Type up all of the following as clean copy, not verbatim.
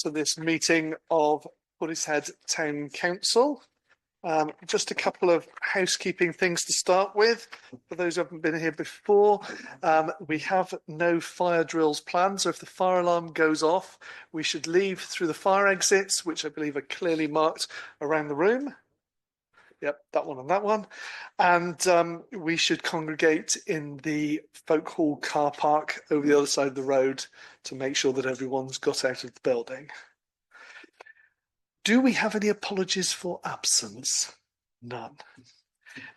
to this meeting of Portishead Town Council. Just a couple of housekeeping things to start with. For those who haven't been here before, we have no fire drills planned, so if the fire alarm goes off, we should leave through the fire exits, which I believe are clearly marked around the room. Yep, that one and that one. And we should congregate in the Folk Hall car park over the other side of the road to make sure that everyone's got out of the building. Do we have any apologies for absence? None.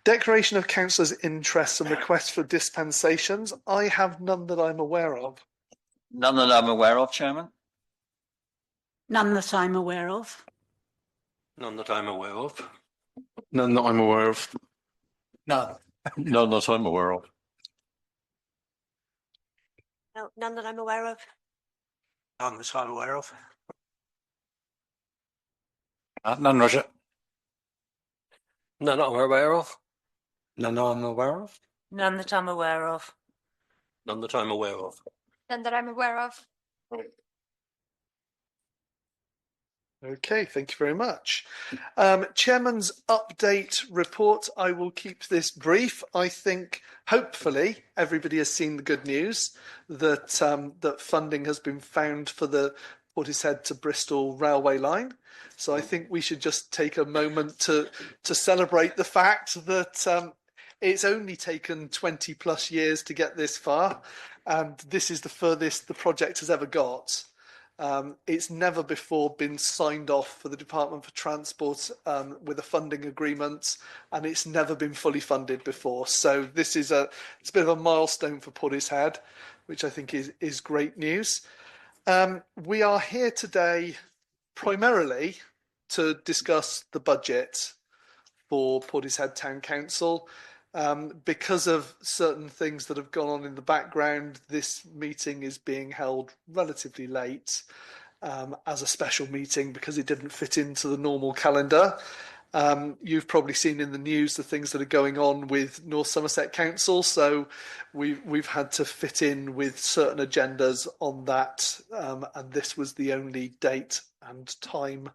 Declaration of councillors' interests and requests for dispensations. I have none that I'm aware of. None that I'm aware of, Chairman. None that I'm aware of. None that I'm aware of. None that I'm aware of. None. None that I'm aware of. No, none that I'm aware of. None that I'm aware of. None, Roger. None that I'm aware of. None that I'm aware of. None that I'm aware of. None that I'm aware of. None that I'm aware of. Okay, thank you very much. Chairman's update report. I will keep this brief. I think hopefully everybody has seen the good news that that funding has been found for the Portishead to Bristol railway line. So I think we should just take a moment to celebrate the fact that it's only taken 20 plus years to get this far, and this is the furthest the project has ever got. It's never before been signed off for the Department for Transport with a funding agreement, and it's never been fully funded before. So this is it's a bit of a milestone for Portishead, which I think is great news. We are here today primarily to discuss the budget for Portishead Town Council. Because of certain things that have gone on in the background, this meeting is being held relatively late as a special meeting because it didn't fit into the normal calendar. You've probably seen in the news the things that are going on with North Somerset Council, so we've had to fit in with certain agendas on that, and this was the only date and time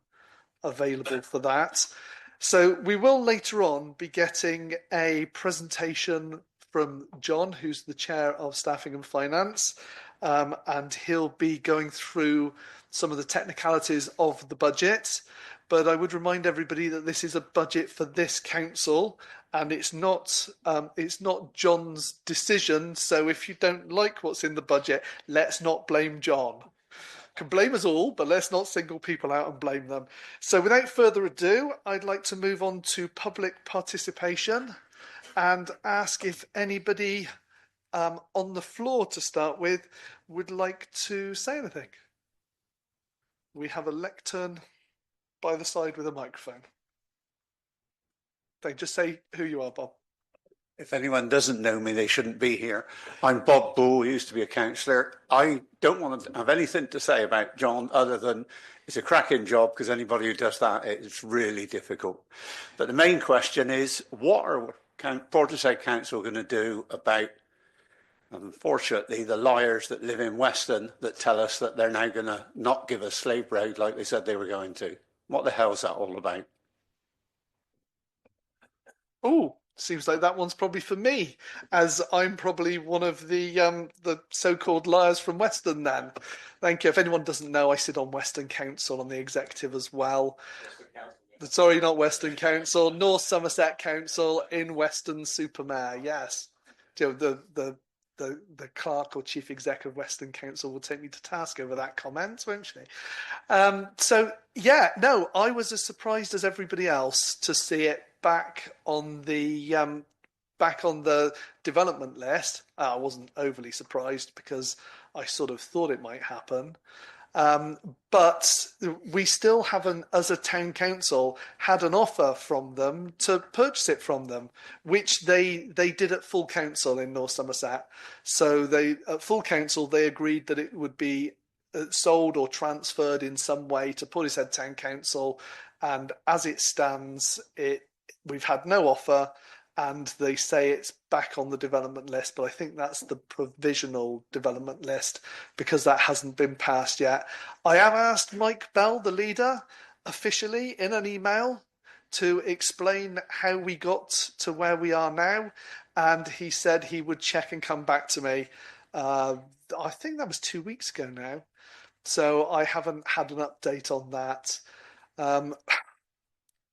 available for that. So we will later on be getting a presentation from John, who's the Chair of Staffing and Finance, and he'll be going through some of the technicalities of the budget. But I would remind everybody that this is a budget for this council, and it's not John's decision. So if you don't like what's in the budget, let's not blame John. Can blame us all, but let's not single people out and blame them. So without further ado, I'd like to move on to public participation and ask if anybody on the floor to start with would like to say anything. We have a lectern by the side with a microphone. They just say who you are, Bob. If anyone doesn't know me, they shouldn't be here. I'm Bob Bull, who used to be a councillor. I don't want to have anything to say about John other than it's a cracking job, because anybody who does that, it's really difficult. But the main question is, what are Portishead Council going to do about, unfortunately, the liars that live in Weston that tell us that they're now going to not give us Slave Road like they said they were going to? What the hell is that all about? Oh, seems like that one's probably for me, as I'm probably one of the so-called liars from Weston then. Thank you. If anyone doesn't know, I sit on Weston Council on the executive as well. Sorry, not Weston Council, North Somerset Council in Weston-super-Mare, yes. You know, the clerk or chief exec of Weston Council will take me to task over that comment, won't she? So yeah, no, I was as surprised as everybody else to see it back on the development list. I wasn't overly surprised because I sort of thought it might happen. But we still haven't, as a town council, had an offer from them to purchase it from them, which they did at full council in North Somerset. So at full council, they agreed that it would be sold or transferred in some way to Portishead Town Council. And as it stands, we've had no offer, and they say it's back on the development list, but I think that's the provisional development list because that hasn't been passed yet. I have asked Mike Bell, the leader, officially in an email to explain how we got to where we are now, and he said he would check and come back to me. I think that was 2 weeks ago now, so I haven't had an update on that.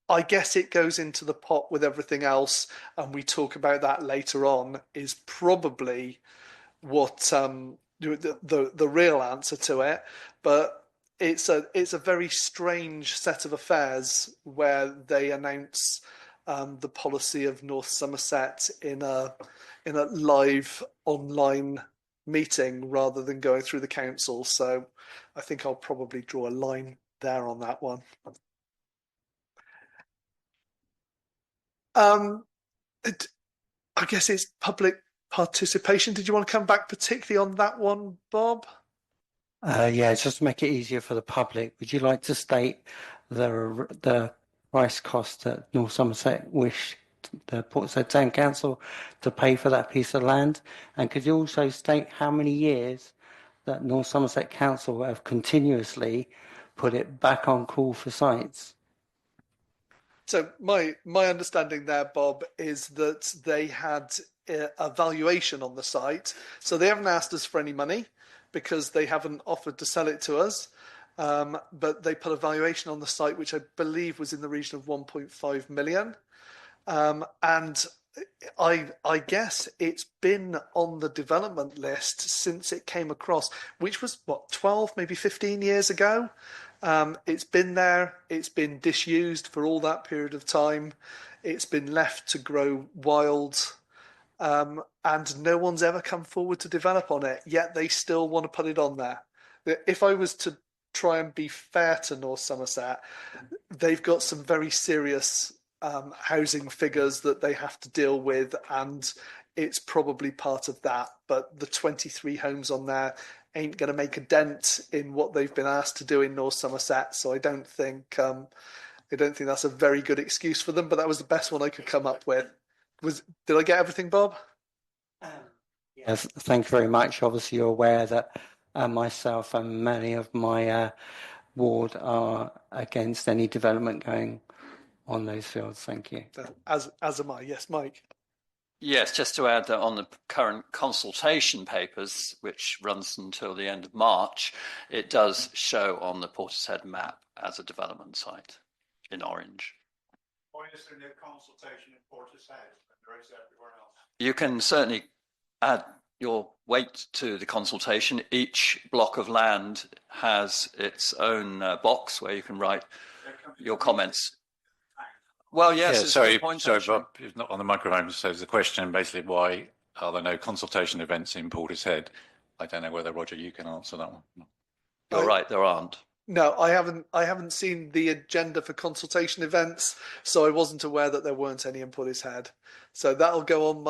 I guess it goes into the pot with everything else, and we talk about that later on, is probably what the real answer to it. But it's a very strange set of affairs where they announce the policy of North Somerset in a live online meeting rather than going through the council. So I think I'll probably draw a line there on that one. I guess it's public participation. Did you want to come back particularly on that one, Bob? Yeah, just to make it easier for the public, would you like to state the price cost that North Somerset wished the Portishead Town Council to pay for that piece of land? And could you also state how many years that North Somerset Council have continuously put it back on call for sites? So my understanding there, Bob, is that they had a valuation on the site. So they haven't asked us for any money because they haven't offered to sell it to us. But they put a valuation on the site, which I believe was in the region of 1.5 million. And I guess it's been on the development list since it came across, which was what, 12, maybe 15 years ago. It's been there, it's been disused for all that period of time. It's been left to grow wild, and no one's ever come forward to develop on it, yet they still want to put it on there. If I was to try and be fair to North Somerset, they've got some very serious housing figures that they have to deal with, and it's probably part of that. But the 23 homes on there ain't going to make a dent in what they've been asked to do in North Somerset. So I don't think that's a very good excuse for them. But that was the best one I could come up with. Did I get everything, Bob? Yes, thank you very much. Obviously, you're aware that myself and many of my ward are against any development going on those fields. Thank you. As am I. Yes, Mike. Yes, just to add that on the current consultation papers, which runs until the end of March, it does show on the Portishead map as a development site in orange. Why is there no consultation in Portishead when there is everywhere else? You can certainly add your weight to the consultation. Each block of land has its own box where you can write your comments. Well, yes. Yeah, sorry, Bob, it's not on the microphone. So the question basically, why are there no consultation events in Portishead? I don't know whether, Roger, you can answer that one. You're right, there aren't. No, I haven't seen the agenda for consultation events, so I wasn't aware that there weren't any in Portishead. So that'll go on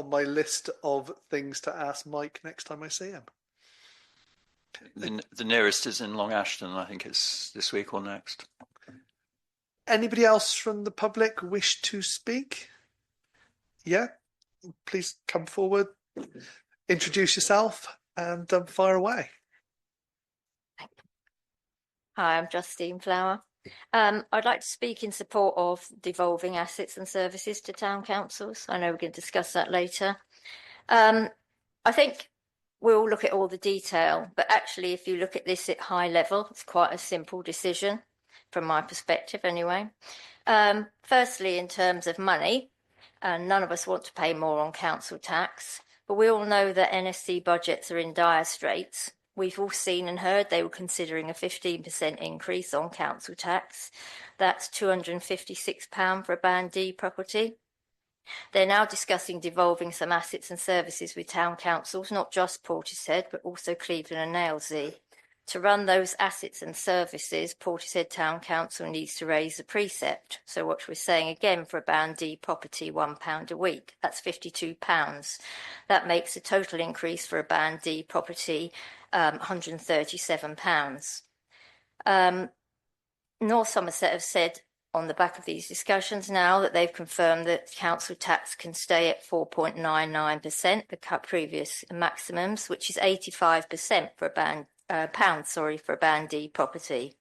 my list of things to ask Mike next time I see him. The nearest is in Long Ashton. I think it's this week or next. Anybody else from the public wish to speak? Yeah, please come forward, introduce yourself, and fire away. Hi, I'm Justine Flower. I'd like to speak in support of devolving assets and services to town councils. I know we're going to discuss that later. I think we'll look at all the detail, but actually, if you look at this at high level, it's quite a simple decision. From my perspective anyway. Firstly, in terms of money, none of us want to pay more on council tax, but we all know that NSC budgets are in dire straits. We've all seen and heard they were considering a 15% increase on council tax. That's £256 for a Band D property. They're now discussing devolving some assets and services with town councils, not just Portishead, but also Cleveland and Nailsea. To run those assets and services, Portishead Town Council needs to raise the precept. So what we're saying again for a Band D property, £1 a week, that's £52. That makes a total increase for a Band D property, £137. North Somerset have said on the back of these discussions now that they've confirmed that council tax can stay at 4.99%, the previous maximums, which is 85% for a for a Band D property.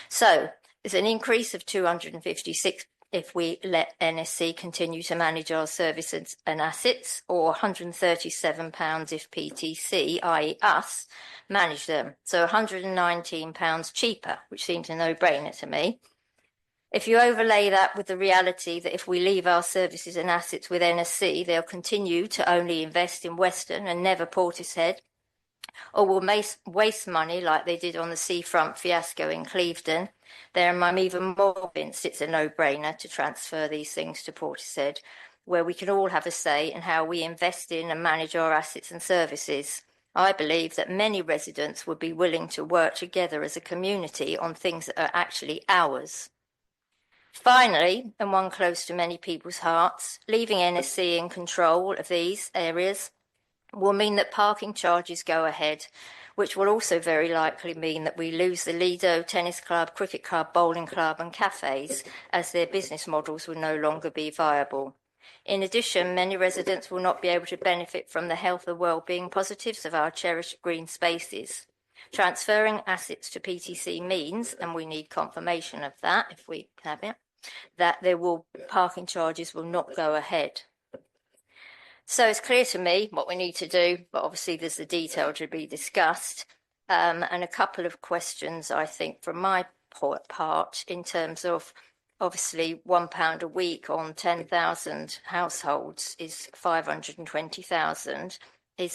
So there's an increase of 256 if we let NSC continue to manage our services and assets, or £137 if PTC, i.e. us, manage them. So £119 cheaper, which seems a no-brainer to me. If you overlay that with the reality that if we leave our services and assets with NSC, they'll continue to only invest in Weston and never Portishead, or will waste money like they did on the seafront fiasco in Clevedon, then I'm even more convinced it's a no-brainer to transfer these things to Portishead, where we can all have a say in how we invest in and manage our assets and services. I believe that many residents would be willing to work together as a community on things that are actually ours. Finally, and one close to many people's hearts, leaving NSC in control of these areas will mean that parking charges go ahead, which will also very likely mean that we lose the Lido Tennis Club, Cricket Club, Bowling Club and cafes, as their business models will no longer be viable. In addition, many residents will not be able to benefit from the health and well-being positives of our cherished green spaces. Transferring assets to PTC means, and we need confirmation of that if we have it, that parking charges will not go ahead. So it's clear to me what we need to do, but obviously there's the detail to be discussed, and a couple of questions, I think, from my part in terms of, obviously, £1 a week on 10,000 households is 520,000.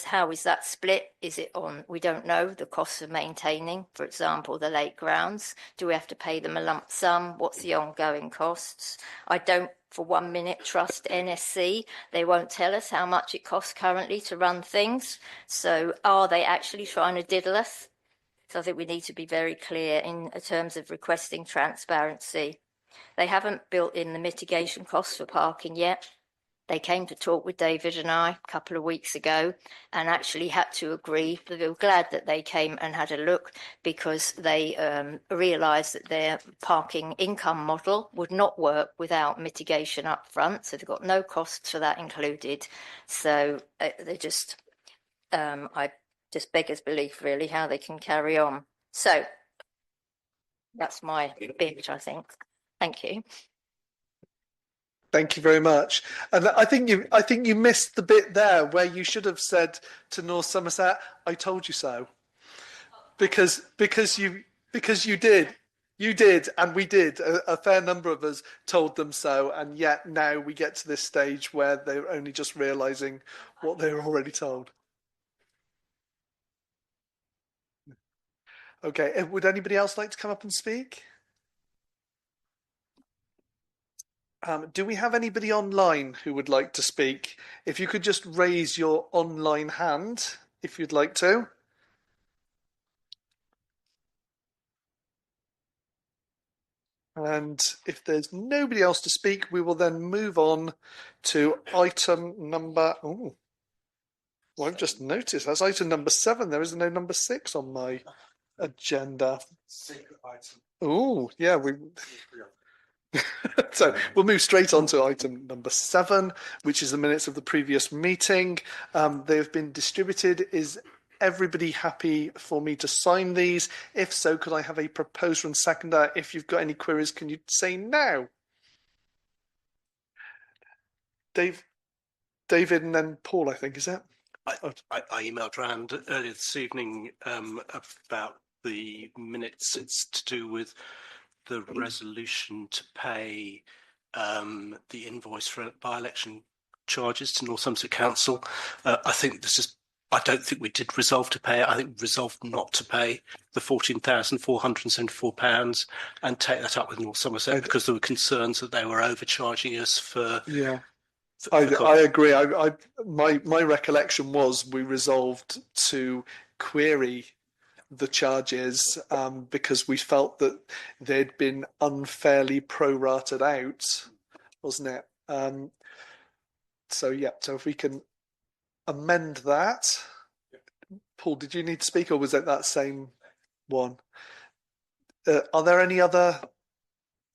How is that split? Is it on, we don't know, the costs of maintaining, for example, the lake grounds? Do we have to pay them a lump sum? What's the ongoing costs? I don't for 1 minute trust NSC. They won't tell us how much it costs currently to run things. So are they actually trying to diddle us? So I think we need to be very clear in terms of requesting transparency. They haven't built in the mitigation costs for parking yet. They came to talk with David and I a couple of weeks ago and actually had to agree. We were glad that they came and had a look because they realised that their parking income model would not work without mitigation up front. So they've got no costs for that included. So they just, I just beggars belief really how they can carry on. So that's my bit, I think. Thank you. Thank you very much. And I think you missed the bit there where you should have said to North Somerset, "I told you so," because you did, and we did. A fair number of us told them so, and yet now we get to this stage where they're only just realising what they were already told. Okay. Would anybody else like to come up and speak? Do we have anybody online who would like to speak? If you could just raise your online hand, if you'd like to. And if there's nobody else to speak, we will then move on to item number... Oh, well, I've just noticed that's item number 7. There is no number 6 on my agenda. Secret item. Oh, yeah, So we'll move straight on to item number 7, which is the minutes of the previous meeting. They have been distributed. Is everybody happy for me to sign these? If so, could I have a proposer and seconder? If you've got any queries, can you say now? David and then Paul, I think, is that? I emailed around earlier this evening about the minutes. It's to do with the resolution to pay the invoice for by-election charges to North Somerset Council. I don't think we did resolve to pay it. I think we resolved not to pay the £14,474 and take that up with North Somerset because there were concerns that they were overcharging us for. Yeah, I agree. My recollection was we resolved to query the charges because we felt that they'd been unfairly prorated out, wasn't it? So if we can amend that. Paul, did you need to speak or was it that same one? Are there any other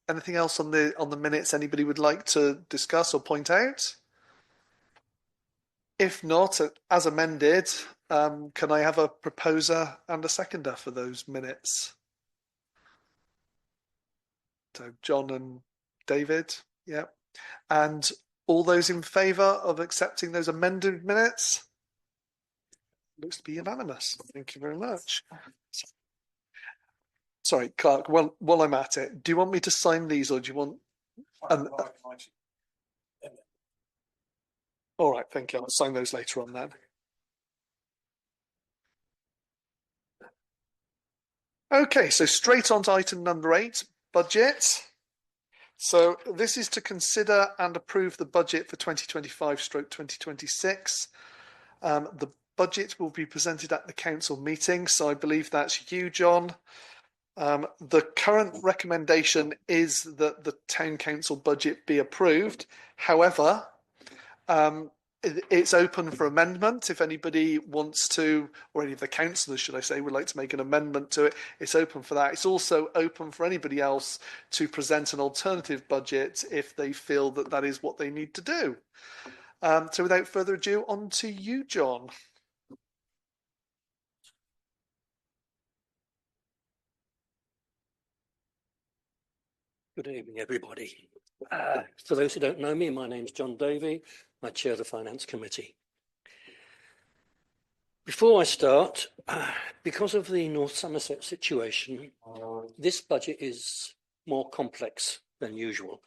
anything else on the minutes anybody would like to discuss or point out? If not, as amended, can I have a proposer and a seconder for those minutes? So John and David, yeah. And all those in favour of accepting those amended minutes? Looks to be unanimous. Thank you very much. Sorry, Clark, while I'm at it, do you want me to sign these or do you want... All right, thank you. I'll sign those later on then. Okay, so straight on to item number 8, budget. So this is to consider and approve the budget for 2025/2026. The budget will be presented at the council meeting, so I believe that's you, John. The current recommendation is that the town council budget be approved. However, it's open for amendment. If anybody wants to, or any of the councillors, should I say, would like to make an amendment to it, it's open for that. It's also open for anybody else to present an alternative budget if they feel that that is what they need to do. So without further ado, on to you, John. Good evening, everybody. For those who don't know me, my name's John Davey. I chair the Finance Committee. Before I start, because of the North Somerset situation, this budget is more complex than usual.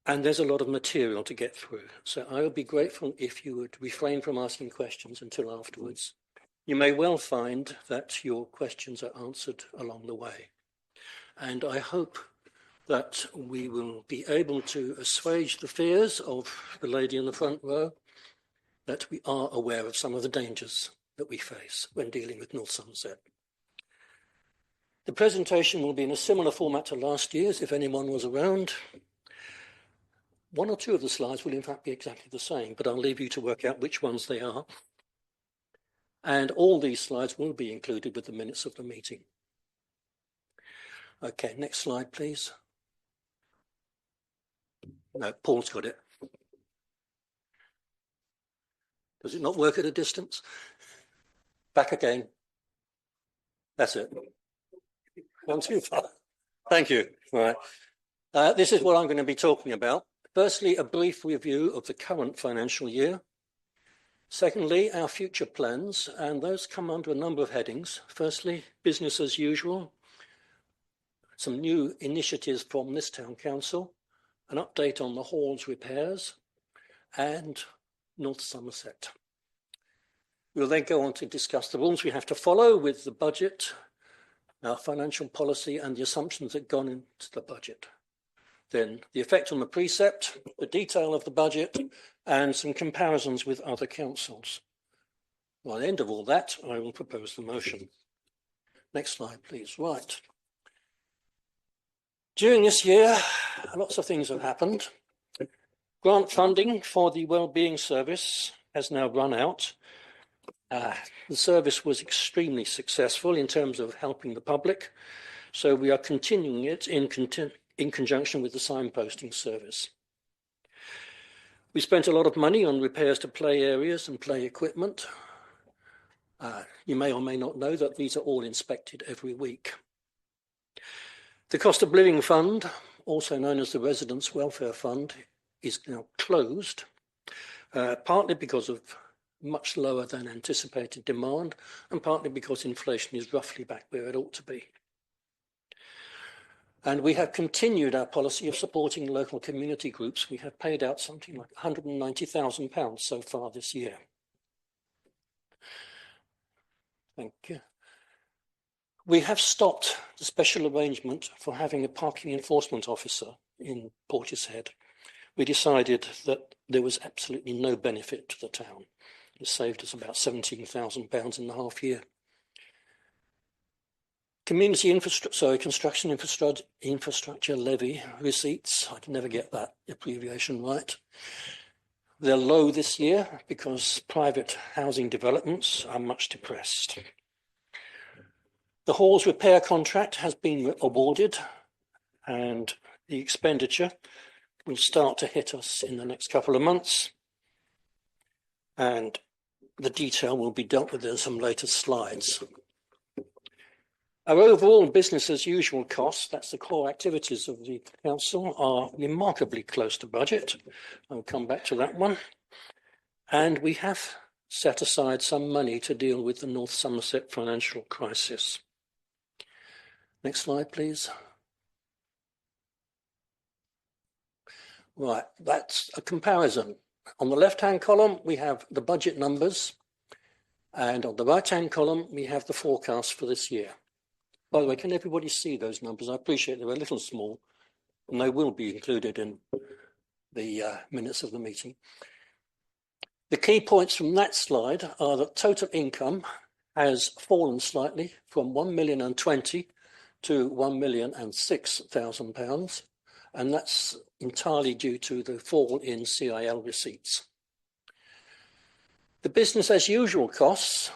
And there's a lot of material to get through. So I would be grateful if you would refrain from asking questions until afterwards. You may well find that your questions are answered along the way. And I hope that we will be able to assuage the fears of the lady in the front row, that we are aware of some of the dangers that we face when dealing with North Somerset. The presentation will be in a similar format to last year's, if anyone was around. One or two of the slides will in fact be exactly the same, but I'll leave you to work out which ones they are. And all these slides will be included with the minutes of the meeting. Okay, next slide, please. No, Paul's got it. Does it not work at a distance? Back again. That's it. Gone too far. Thank you. All right. This is what I'm going to be talking about. Firstly, a brief review of the current financial year. Secondly, our future plans, and those come under a number of headings. Firstly, business as usual. Some new initiatives from this town council, an update on the hall's repairs, and North Somerset. We'll then go on to discuss the rules we have to follow with the budget, our financial policy, and the assumptions that gone into the budget. Then the effect on the precept, the detail of the budget, and some comparisons with other councils. By the end of all that, I will propose the motion. Next slide, please. Right. During this year, lots of things have happened. Grant funding for the Wellbeing Service has now run out. The service was extremely successful in terms of helping the public, so we are continuing it in conjunction with the signposting service. We spent a lot of money on repairs to play areas and play equipment. You may or may not know that these are all inspected every week. The Cost of Living Fund, also known as the Residents' Welfare Fund, is now closed, partly because of much lower than anticipated demand, and partly because inflation is roughly back where it ought to be. And we have continued our policy of supporting local community groups. We have paid out something like £190,000 so far this year. Thank you. We have stopped the special arrangement for having a parking enforcement officer in Portishead. We decided that there was absolutely no benefit to the town. It saved us about £17,000 in the half year. Construction infrastructure levy receipts. I can never get that abbreviation right. They're low this year because private housing developments are much depressed. The hall's repair contract has been awarded, and the expenditure will start to hit us in the next couple of months, and the detail will be dealt with in some later slides. Our overall business as usual costs, that's the core activities of the council, are remarkably close to budget. I'll come back to that one. And we have set aside some money to deal with the North Somerset financial crisis. Next slide, please. Right, that's a comparison. On the left-hand column, we have the budget numbers. And on the right-hand column, we have the forecast for this year. By the way, can everybody see those numbers? I appreciate they're a little small, and they will be included in the minutes of the meeting. The key points from that slide are that total income has fallen slightly from £1,020,000 to £1,006,000, and that's entirely due to the fall in CIL receipts. The business as usual costs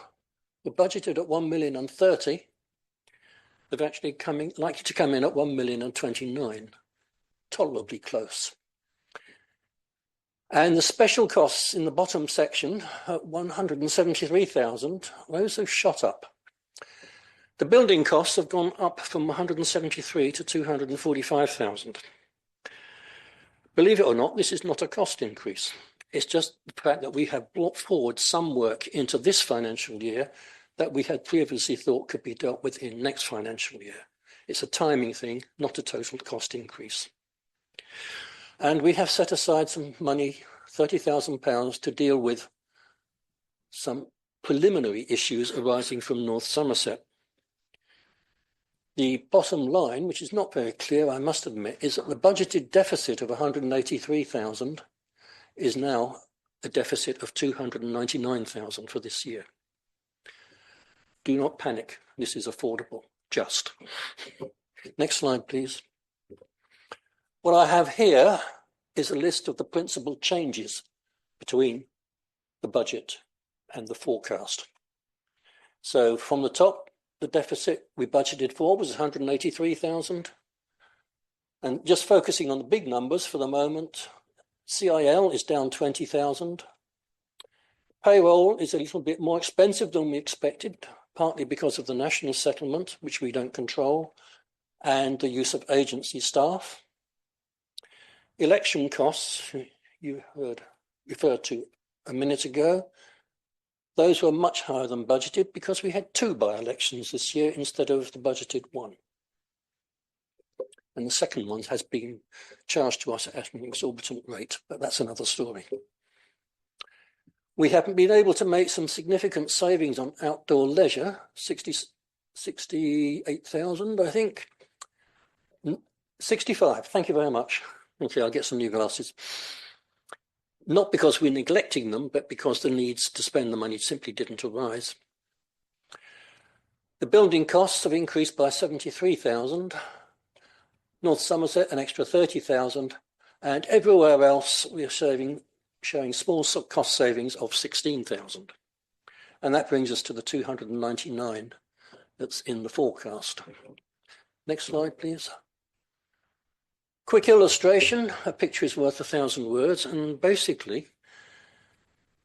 were budgeted at £1,030,000. They've actually likely to come in at £1,029,000, tolerably close. And the special costs in the bottom section at £173,000, those have shot up. The building costs have gone up from £173,000 to £245,000. Believe it or not, this is not a cost increase. It's just the fact that we have brought forward some work into this financial year that we had previously thought could be dealt with in next financial year. It's a timing thing, not a total cost increase. And we have set aside some money, £30,000, to deal with some preliminary issues arising from North Somerset. The bottom line, which is not very clear, I must admit, is that the budgeted deficit of £183,000 is now a deficit of £299,000 for this year. Do not panic, this is affordable, just. Next slide, please. What I have here is a list of the principal changes between the budget and the forecast. So from the top, the deficit we budgeted for was 183,000. And just focusing on the big numbers for the moment, CIL is down 20,000. Payroll is a little bit more expensive than we expected, partly because of the national settlement, which we don't control, and the use of agency staff. Election costs, you referred to a minute ago, those were much higher than budgeted because we had 2 by-elections this year instead of the budgeted 1. And the second one has been charged to us at an exorbitant rate, but that's another story. We haven't been able to make some significant savings on outdoor leisure, 68,000, I think. 65, thank you very much. Okay, I'll get some new glasses. Not because we're neglecting them, but because the needs to spend the money simply didn't arise. The building costs have increased by 73,000. North Somerset, an extra 30,000. And everywhere else, we are showing small cost savings of 16,000. And that brings us to the 299 that's in the forecast. Next slide, please. Quick illustration, a picture is worth 1,000 words, and basically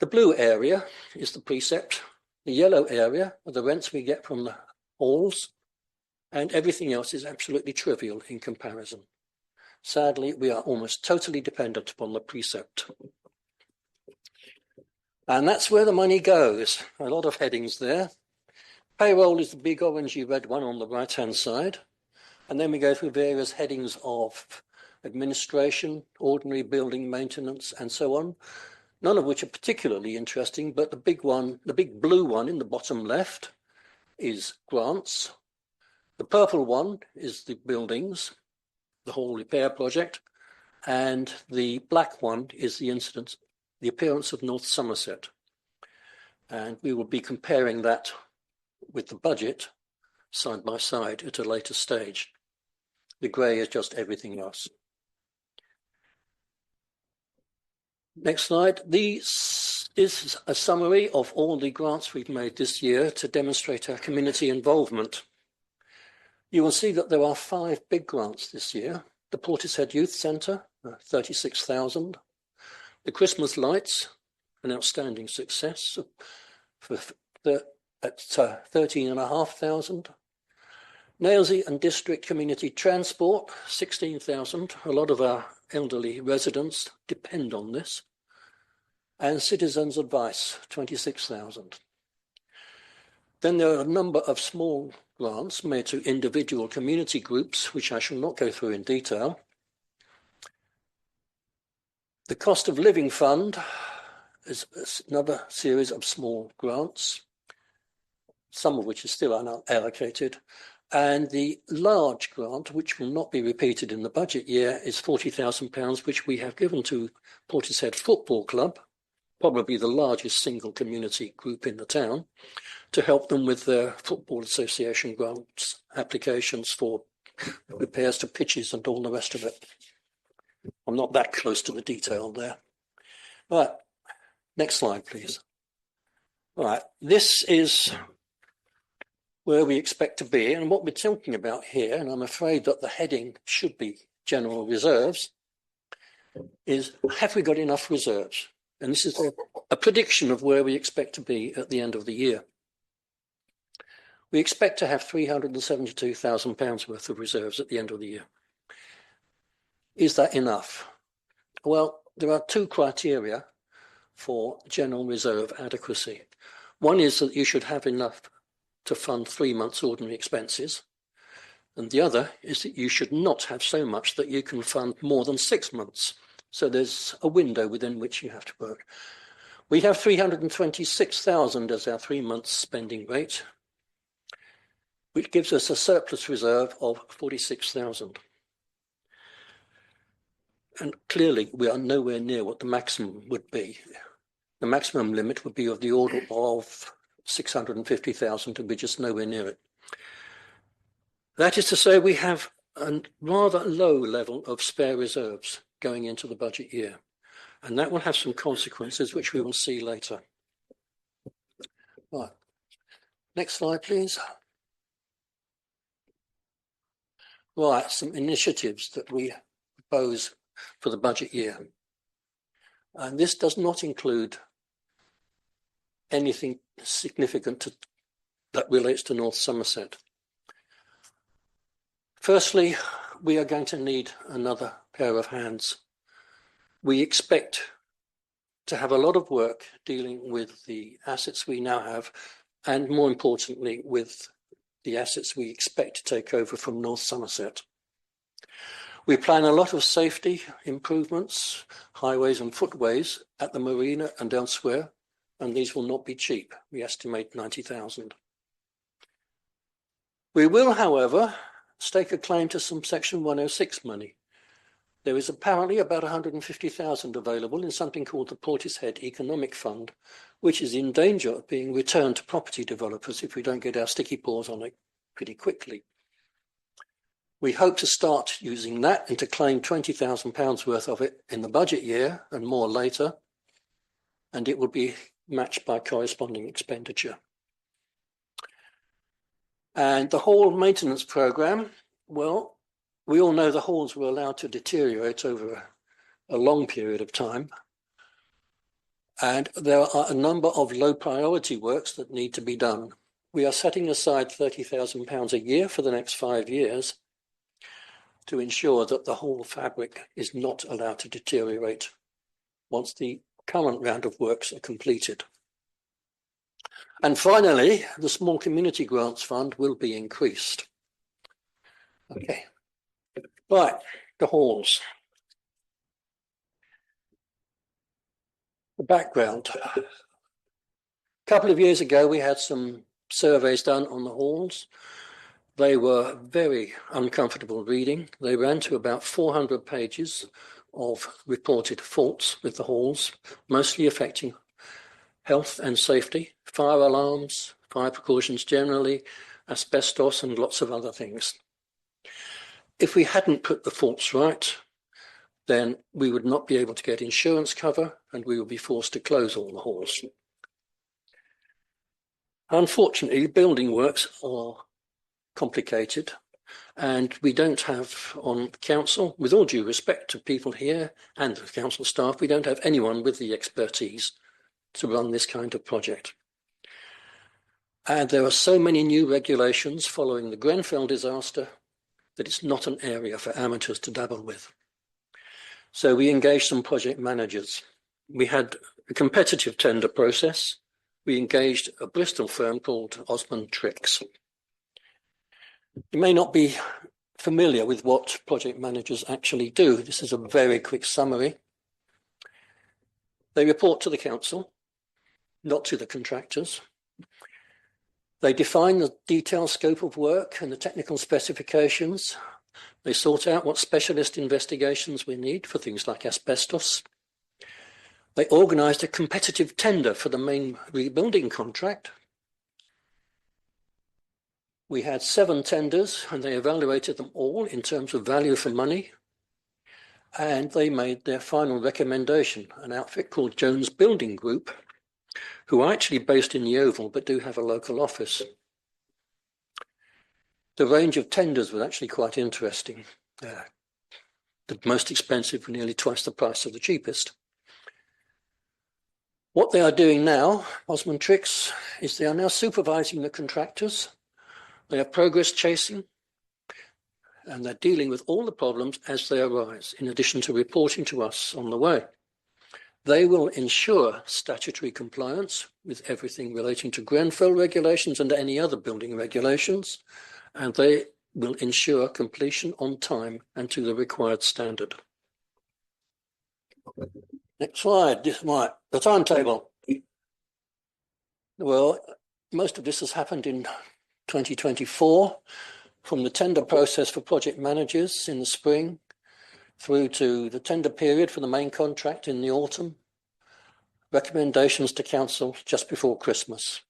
the blue area is the precept, the yellow area are the rents we get from the halls, and everything else is absolutely trivial in comparison. Sadly, we are almost totally dependent upon the precept. And that's where the money goes. A lot of headings there. Payroll is the big orangey red one on the right-hand side. And then we go through various headings of administration, ordinary building maintenance, and so on, none of which are particularly interesting, but the big one, the big blue one in the bottom left is grants. The purple one is the buildings, the whole repair project, and the black one is the incident, the appearance of North Somerset. And we will be comparing that with the budget side by side at a later stage. The grey is just everything else. Next slide. This is a summary of all the grants we've made this year to demonstrate our community involvement. You will see that there are 5 big grants this year. The Portishead Youth Centre, 36,000. The Christmas Lights, an outstanding success at 13,500. Nailsea and District Community Transport, 16,000. A lot of our elderly residents depend on this. And Citizens Advice, 26,000. Then there are a number of small grants made to individual community groups, which I shall not go through in detail. The Cost of Living Fund is another series of small grants, some of which are still unallocated. And the large grant, which will not be repeated in the budget year, is £40,000, which we have given to Portishead Football Club, probably the largest single community group in the town, to help them with their Football Association grants applications for repairs to pitches and all the rest of it. I'm not that close to the detail there. Right, next slide, please. All right, this is where we expect to be, and what we're talking about here, and I'm afraid that the heading should be General Reserves, is have we got enough reserves? And this is a prediction of where we expect to be at the end of the year. We expect to have £372,000 worth of reserves at the end of the year. Is that enough? Well, there are 2 criteria for general reserve adequacy. One is that you should have enough to fund 3 months ordinary expenses. And the other is that you should not have so much that you can fund more than 6 months. So there's a window within which you have to work. We have 326,000 as our 3 months spending rate, which gives us a surplus reserve of 46,000. And clearly we are nowhere near what the maximum would be. The maximum limit would be of the order of 650,000, and we're just nowhere near it. That is to say, we have a rather low level of spare reserves going into the budget year, and that will have some consequences which we will see later. Right. Next slide, please. Right, some initiatives that we propose for the budget year. And this does not include anything significant that relates to North Somerset. Firstly, we are going to need another pair of hands. We expect to have a lot of work dealing with the assets we now have, and more importantly, with the assets we expect to take over from North Somerset. We plan a lot of safety improvements, highways and footways at the marina and elsewhere, and these will not be cheap. We estimate 90,000. We will, however, stake a claim to some Section 106 money. There is apparently about 150,000 available in something called the Portishead Economic Fund, which is in danger of being returned to property developers if we don't get our sticky paws on it pretty quickly. We hope to start using that and to claim £20,000 worth of it in the budget year and more later, and it will be matched by corresponding expenditure. And the hall maintenance programme, well, we all know the halls were allowed to deteriorate over a long period of time, and there are a number of low priority works that need to be done. We are setting aside £30,000 a year for the next 5 years to ensure that the whole fabric is not allowed to deteriorate once the current round of works are completed. And finally, the Small Community Grants Fund will be increased. Okay, right, the halls. The background. A couple of years ago, we had some surveys done on the halls. They were very uncomfortable reading. They ran to about 400 pages of reported faults with the halls, mostly affecting health and safety, fire alarms, fire precautions generally, asbestos, and lots of other things. If we hadn't put the faults right, then we would not be able to get insurance cover and we would be forced to close all the halls. Unfortunately, building works are complicated, And we don't have on council, with all due respect to people here and the council staff, we don't have anyone with the expertise to run this kind of project. And there are so many new regulations following the Grenfell disaster that it's not an area for amateurs to dabble with. So we engaged some project managers. We had a competitive tender process. We engaged a Bristol firm called Osmond Tricks. You may not be familiar with what project managers actually do. This is a very quick summary. They report to the council, not to the contractors. They define the detailed scope of work and the technical specifications. They sort out what specialist investigations we need for things like asbestos. They organised a competitive tender for the main rebuilding contract. We had 7 tenders and they evaluated them all in terms of value for money. And they made their final recommendation, an outfit called Jones Building Group, who are actually based in the Oval but do have a local office. The range of tenders was actually quite interesting. The most expensive were nearly twice the price of the cheapest. What they are doing now, Osmond Tricks, is they are now supervising the contractors. They are progress chasing, and they're dealing with all the problems as they arise, in addition to reporting to us on the way. They will ensure statutory compliance with everything relating to Grenfell regulations and any other building regulations, and they will ensure completion on time and to the required standard. Next slide, the timetable. Well, most of this has happened in 2024, from the tender process for project managers in the spring through to the tender period for the main contract in the autumn, recommendations to council just before Christmas.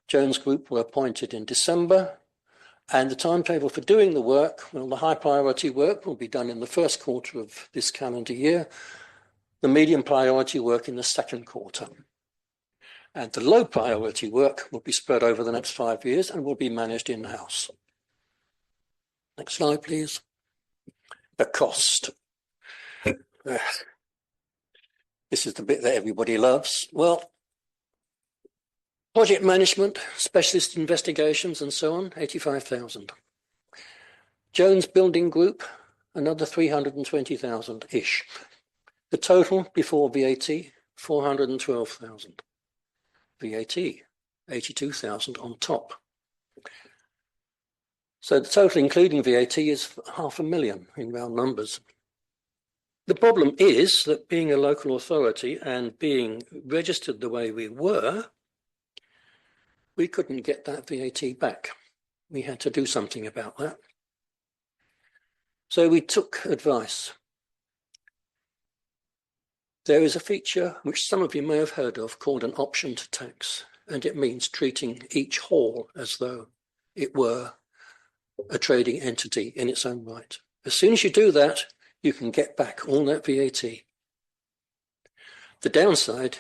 Jones Group were appointed in December, and the timetable for doing the work, well, the high priority work will be done in the first quarter of this calendar year, the medium priority work in the second quarter. And the low priority work will be spread over the next 5 years and will be managed in-house. Next slide, please. The cost. This is the bit that everybody loves. Well, project management, specialist investigations and so on, 85,000. Jones Building Group, another 320,000-ish. The total before VAT, 412,000. VAT, 82,000 on top. So the total including VAT is 500,000 in round numbers. The problem is that being a local authority and being registered the way we were, we couldn't get that VAT back. We had to do something about that. So we took advice. There is a feature which some of you may have heard of called an option to tax, and it means treating each hall as though it were a trading entity in its own right. As soon as you do that, you can get back all that VAT. The downside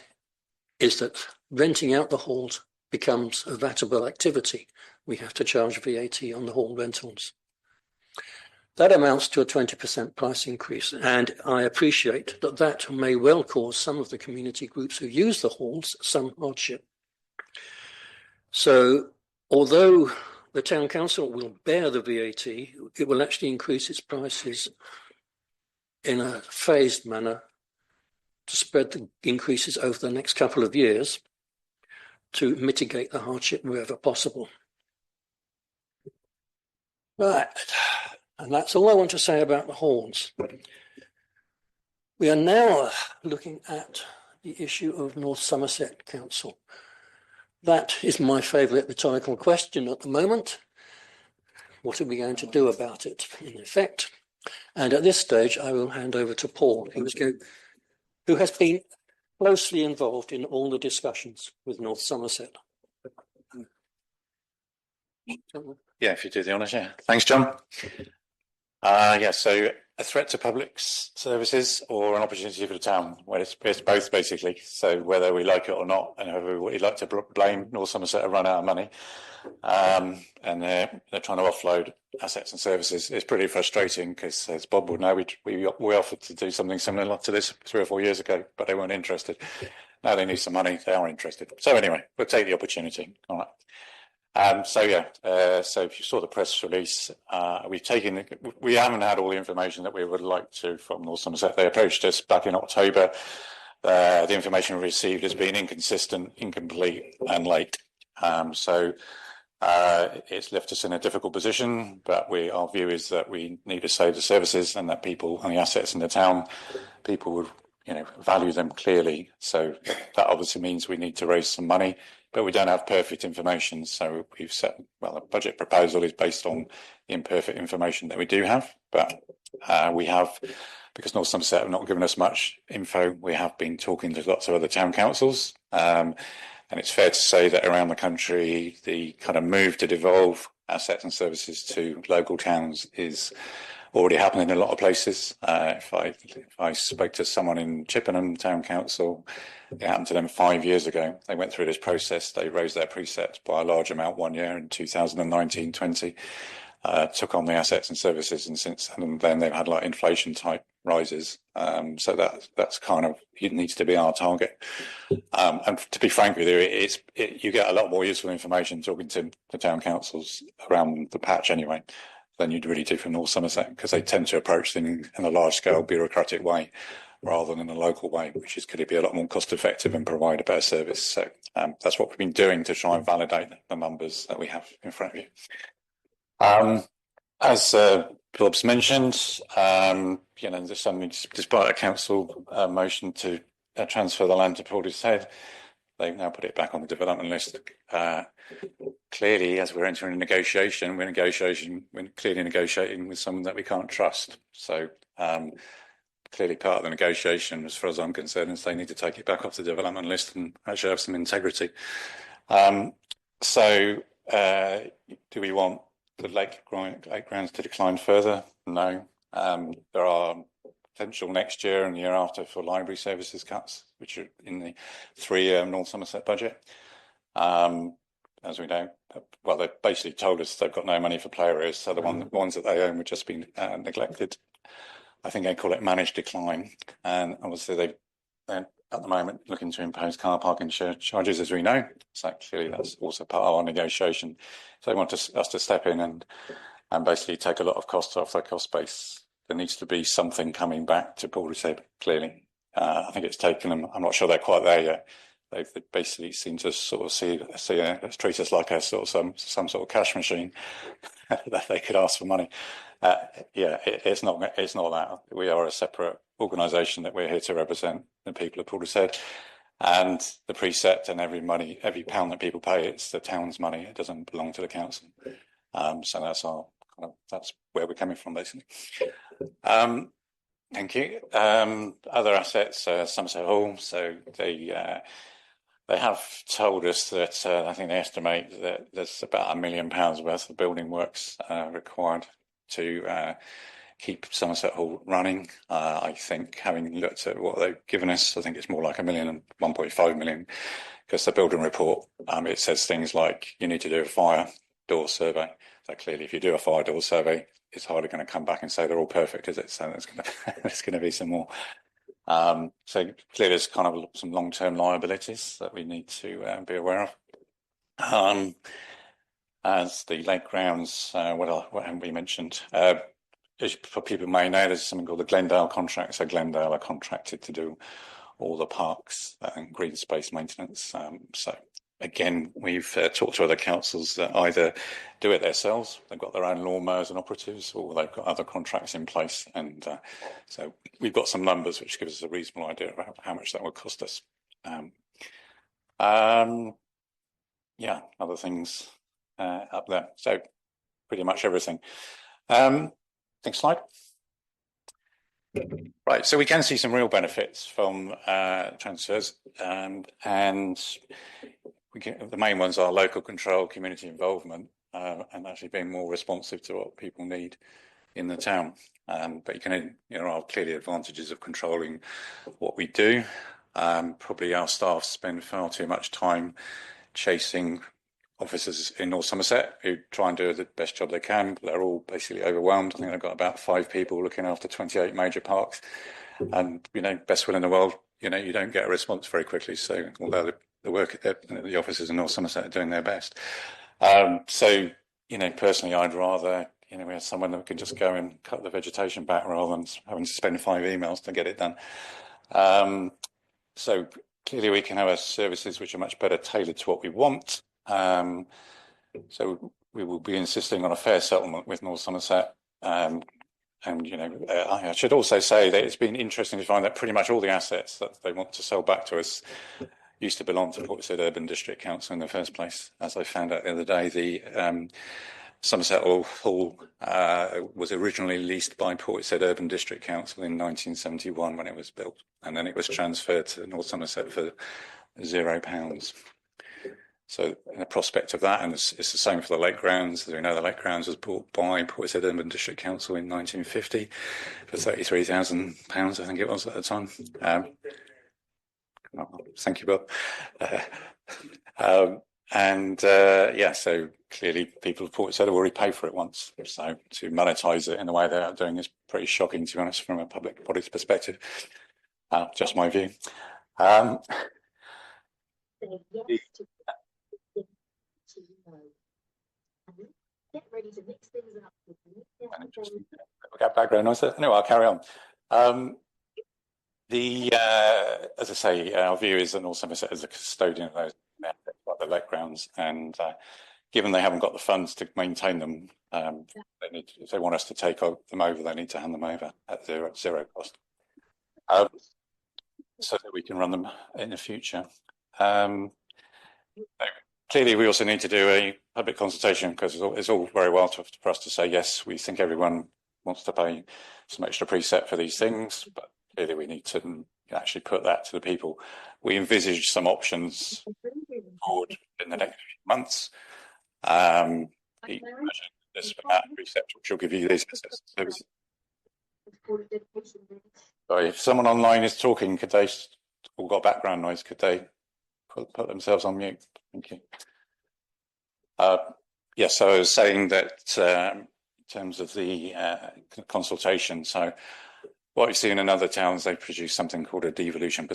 is that renting out the halls becomes a VATable activity. We have to charge VAT on the hall rentals. That amounts to a 20% price increase, and I appreciate that that may well cause some of the community groups who use the halls some hardship. So, although the town council will bear the VAT, it will actually increase its prices in a phased manner to spread the increases over the next couple of years to mitigate the hardship wherever possible. Right. And that's all I want to say about the halls. We are now looking at the issue of North Somerset Council. That is my favourite rhetorical question at the moment. What are we going to do about it, in effect? And at this stage, I will hand over to Paul, who has been closely involved in all the discussions with North Somerset. Yeah, if you do the honours, yeah. Thanks, John. So a threat to public services or an opportunity for the town? Well, it's both basically. So whether we like it or not, and whoever we'd like to blame North Somerset have run out of money, and they're trying to offload assets and services. It's pretty frustrating because, as Bob would know, we offered to do something similar to this 3 or 4 years ago, but they weren't interested. Now they need some money, they are interested. So anyway, we'll take the opportunity. All right. So if you saw the press release, we haven't had all the information that we would like to from North Somerset. They approached us back in October. The information we received has been inconsistent, incomplete, and late. It's left us in a difficult position, but our view is that we need to save the services and that people and the assets in the town, people would, value them clearly. So that obviously means we need to raise some money, but we don't have perfect information. So we've the budget proposal is based on the imperfect information that we do have, but we have, because North Somerset have not given us much info, we have been talking to lots of other town councils. And it's fair to say that around the country, the kind of move to devolve assets and services to local towns is already happening in a lot of places. If I spoke to someone in Chippenham Town Council, it happened to them 5 years ago. They went through this process. They raised their precepts by a large amount 1 year in 2019-20. Took on the assets and services, and since then they've had like inflation type rises. So that's kind of, it needs to be our target. And to be frank with you, you get a lot more useful information talking to the town councils around the patch anyway than you'd really do from North Somerset, because they tend to approach things in a large scale bureaucratic way rather than in a local way, which is going to be a lot more cost effective and provide a better service. So that's what we've been doing to try and validate the numbers that we have in front of you. As Bob's mentioned, despite a council motion to transfer the land to Portishead, they've now put it back on the development list. Clearly, as we're entering a negotiation, we're clearly negotiating with someone that we can't trust. So clearly part of the negotiation, as far as I'm concerned, is they need to take it back off the development list and actually have some integrity. Do we want the lake grounds to decline further? No. There are potential next year and the year after for library services cuts, which are in the 3-year North Somerset budget. As we know, well, they've basically told us they've got no money for play areas, so the ones that they own would just be neglected. I think they call it managed decline, and obviously they're at the moment looking to impose car parking charges, as we know. So clearly that's also part of our negotiation. So they want us to step in and basically take a lot of costs off their cost base. There needs to be something coming back to Portishead, clearly. I think it's taken them, I'm not sure they're quite there yet. They basically seem to sort of treat us like a sort of some sort of cash machine that they could ask for money. It's not that. We are a separate organisation that we're here to represent the people of Portishead, and the precept and every pound that people pay, it's the town's money. It doesn't belong to the council. So that's where we're coming from, basically. Thank you. Other assets, Somerset Hall. So they have told us that I think they estimate that there's about £1 million worth of building works required to keep Somerset Hall running. I think, having looked at what they've given us, I think it's more like £1 million and 1.5 million, because the building report, it says things like you need to do a fire door survey. So clearly, if you do a fire door survey, it's hardly going to come back and say they're all perfect, is it? So there's going to be some more. So clearly, there's kind of some long-term liabilities that we need to be aware of. As the lake grounds, what haven't we mentioned? As people may know, there's something called the Glendale contract. So Glendale are contracted to do all the parks and green space maintenance. So again, we've talked to other councils that either do it themselves, they've got their own lawnmowers and operatives, or they've got other contracts in place. And so we've got some numbers which give us a reasonable idea about how much that would cost us. Other things up there. So pretty much everything. Next slide. Right, so we can see some real benefits from transfers, and the main ones are local control, community involvement, and actually being more responsive to what people need. in the town. But there are clearly advantages of controlling what we do. Probably our staff spend far too much time chasing officers in North Somerset who try and do the best job they can, but they're all basically overwhelmed. I think they've got about 5 people looking after 28 major parks, and best will in the world, you don't get a response very quickly. So although the officers in North Somerset are doing their best, personally, I'd rather we have someone that can just go and cut the vegetation back rather than having to spend 5 emails to get it done. So clearly we can have our services which are much better tailored to what we want. So we will be insisting on a fair settlement with North Somerset. I should also say that it's been interesting to find that pretty much all the assets that they want to sell back to us used to belong to Portishead Urban District Council in the first place. As I found out the other day, the Somerset Hall was originally leased by Portishead Urban District Council in 1971 when it was built, and then it was transferred to North Somerset for £0. So the prospect of that, and it's the same for the Lake Grounds. As we know, the Lake Grounds was bought by Portishead Urban District Council in 1950 for £33,000, I think it was at the time. Thank you, Bob. So clearly people of Portishead have already paid for it once. So to monetize it in the way they are doing is pretty shocking, to be honest, from a public body's perspective. Just my view. We've got background noise there. Anyway, I'll carry on. As I say, our view is that North Somerset is a custodian of those assets, like the Lake Grounds, and given they haven't got the funds to maintain them, if they want us to take them over, they need to hand them over at zero cost, so that we can run them in the future. Clearly, we also need to do a public consultation, because it's all very well for us to say, yes, we think everyone wants to pay some extra precept for these things, but clearly we need to actually put that to the people. We envisage some options forward in the next few months. This precept, which will give you these services. Sorry, if someone online is talking, could they, or got background noise, could they put themselves on mute? Thank you. Yes, so I was saying that in terms of the consultation, so what you see in other towns, they produce something called a devolution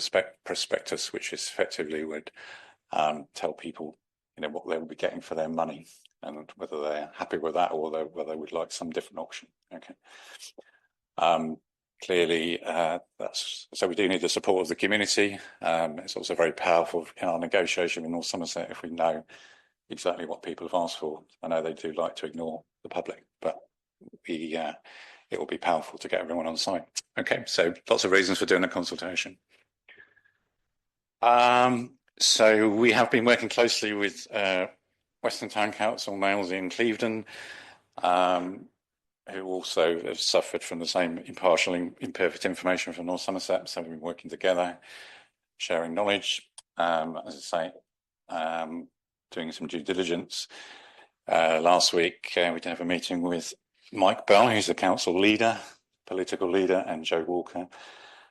prospectus, which is effectively would tell people, what they will be getting for their money, and whether they're happy with that or whether they would like some different option. Okay. Clearly, so we do need the support of the community. It's also very powerful in our negotiation with North Somerset if we know exactly what people have asked for. I know they do like to ignore the public, but it will be powerful to get everyone on side. Okay, so lots of reasons for doing a consultation. So we have been working closely with Western Town Council, Nailsea and Clevedon, who also have suffered from the same impartial, imperfect information from North Somerset. So we've been working together, sharing knowledge, as I say, doing some due diligence. Last week, we did have a meeting with Mike Bell, who's the council leader, political leader, and Joe Walker,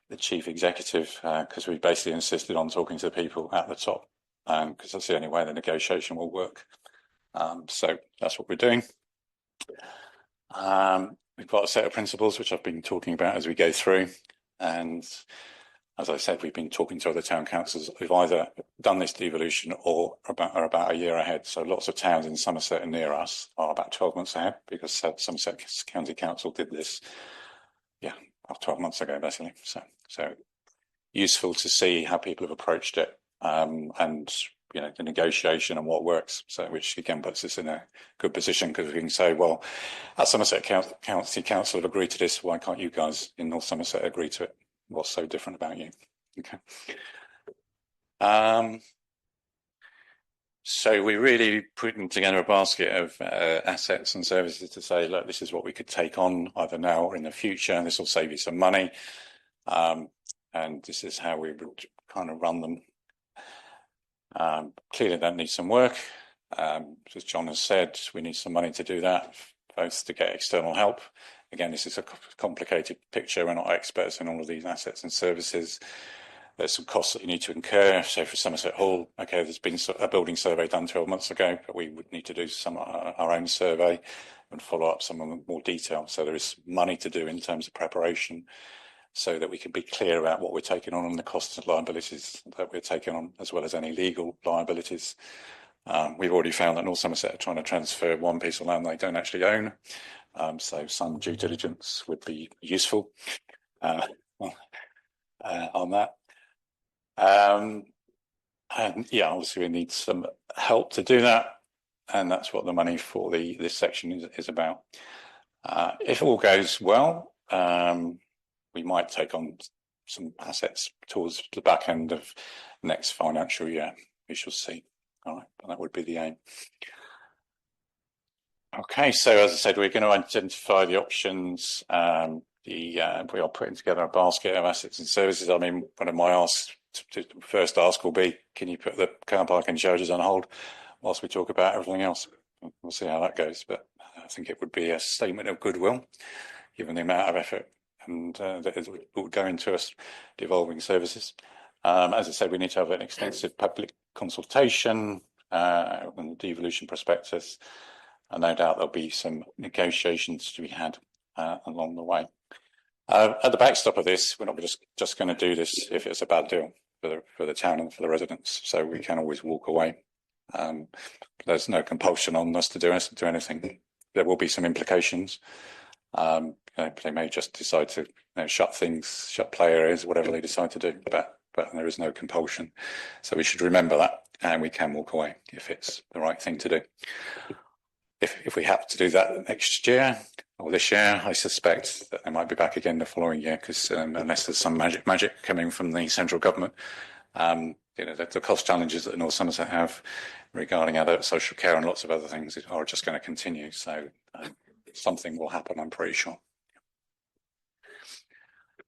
the chief executive, because we basically insisted on talking to the people at the top, because that's the only way the negotiation will work. So that's what we're doing. We've got a set of principles which I've been talking about as we go through, and as I said, we've been talking to other town councils who've either done this devolution or are about a year ahead. So lots of towns in Somerset and near us are about 12 months ahead, because Somerset County Council did this, 12 months ago, basically. So useful to see how people have approached it, and the negotiation and what works. So which again puts us in a good position, because we can say, well, our Somerset County Council have agreed to this. Why can't you guys in North Somerset agree to it? What's so different about you? Okay. So we're really putting together a basket of assets and services to say, look, this is what we could take on either now or in the future, and this will save you some money. And this is how we would kind of run them. Clearly that needs some work. As John has said, we need some money to do that, both to get external help again, this is a complicated picture. We're not experts in all of these assets and services. There's some costs that you need to incur. So for Somerset Hall, okay, there's been a building survey done 12 months ago, but we would need to do some our own survey and follow up some of them more detail. So there is money to do in terms of preparation, so that we can be clear about what we're taking on and the costs and liabilities that we're taking on, as well as any legal liabilities. We've already found that North Somerset are trying to transfer one piece of land they don't actually own. So some due diligence would be useful on that. And yeah, obviously we need some help to do that. And that's what the money for this section is about. If all goes well, we might take on some assets towards the back end of next financial year. We shall see. All right, but that would be the aim. Okay, so as I said, we're going to identify the options. We are putting together a basket of assets and services. I mean, one of my first ask will be, can you put the car parking charges on hold whilst we talk about everything else? We'll see how that goes, but I think it would be a statement of goodwill, given the amount of effort and that would go into us devolving services. As I said, we need to have an extensive public consultation on the devolution prospectus, and no doubt there'll be some negotiations to be had along the way. At the backstop of this, we're not just going to do this if it's a bad deal for the town and for the residents, so we can always walk away. There's no compulsion on us to do anything. There will be some implications. They may just decide to shut play areas, whatever they decide to do, but there is no compulsion. So we should remember that, and we can walk away if it's the right thing to do. If we have to do that next year or this year, I suspect that they might be back again the following year, because unless there's some magic coming from the central government, the cost challenges that North Somerset have regarding adult social care and lots of other things are just going to continue. So something will happen, I'm pretty sure.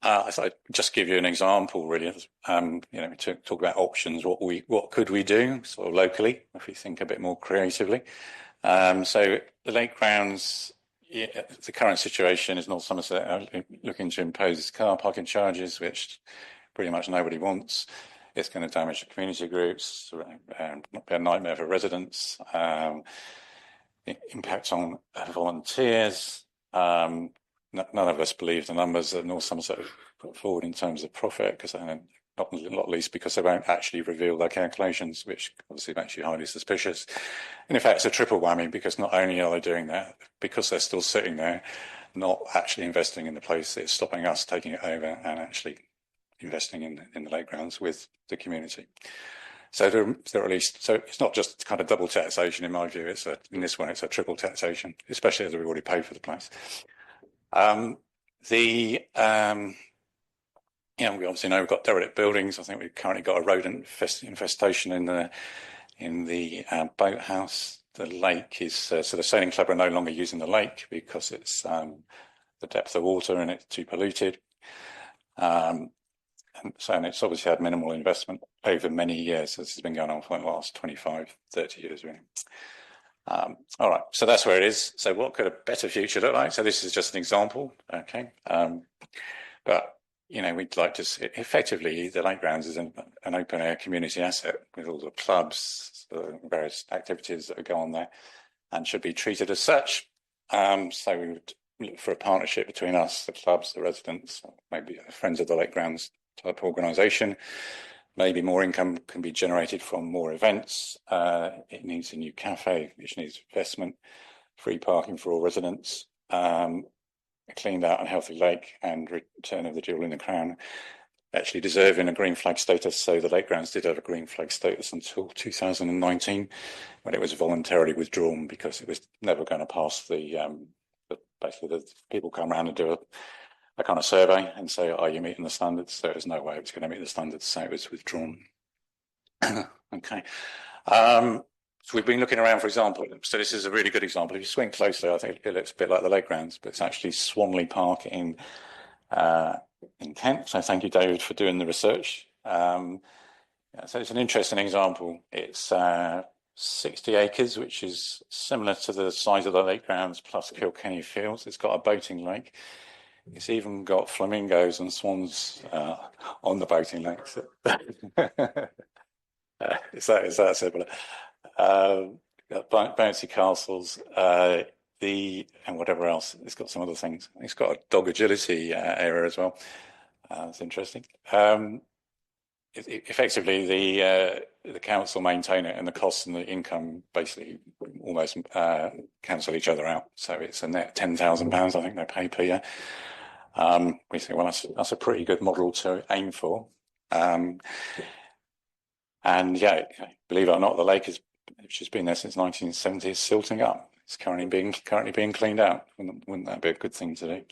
As I just give you an example, really, to talk about options, what could we do sort of locally if we think a bit more creatively. So the lake grounds, the current situation is North Somerset are looking to impose car parking charges, which pretty much nobody wants. It's going to damage the community groups, be a nightmare for residents, impact on volunteers. None of us believe the numbers that North Somerset have put forward in terms of profit, because not least because they won't actually reveal their calculations, which obviously makes you highly suspicious. And in fact, it's a triple whammy, because not only are they doing that, because they're still sitting there, not actually investing in the place, it's stopping us taking it over and actually investing in the lake grounds with the community. So it's not just kind of double taxation in my view. In this one, it's a triple taxation, especially as we've already paid for the place. We obviously know we've got derelict buildings. I think we've currently got a rodent infestation in the boathouse. The lake is so the sailing club are no longer using the lake because it's the depth of water and it's too polluted. And it's obviously had minimal investment over many years. This has been going on for the last 25, 30 years, really. All right, so that's where it is. So what could a better future look like? So this is just an example, okay? But we'd like to see, effectively, the lake grounds is an open air community asset with all the clubs, the various activities that go on there, and should be treated as such. So we would look for a partnership between us, the clubs, the residents, maybe Friends of the Lake Grounds type organisation. Maybe more income can be generated from more events. It needs a new cafe, which needs investment, free parking for all residents, a cleaned out and healthy lake, and return of the jewel in the crown, actually deserving a green flag status. So the lake grounds did have a green flag status until 2019, when it was voluntarily withdrawn because it was never going to pass basically the people come around and do a kind of survey and say, are you meeting the standards? So there's no way it was going to meet the standards, so it was withdrawn. Okay. So we've been looking around, for example, so this is a really good example. If you swing closely, I think it looks a bit like the lake grounds, but it's actually Swanley Park in Kent. So thank you, David, for doing the research. So it's an interesting example. It's 60 acres, which is similar to the size of the lake grounds plus Kilkenny Fields. It's got a boating lake. It's even got flamingos and swans on the boating lake. So it's that simple. Bouncy castles, and whatever else. It's got some other things. It's got a dog agility area as well. That's interesting. Effectively, the council maintain it, and the costs and the income basically almost cancel each other out. So it's a net £10,000, I think they pay per year. We think, well, that's a pretty good model to aim for. And yeah, believe it or not, the lake which has been there since 1970, is silting up. It's currently being cleaned out. Wouldn't that be a good thing to do?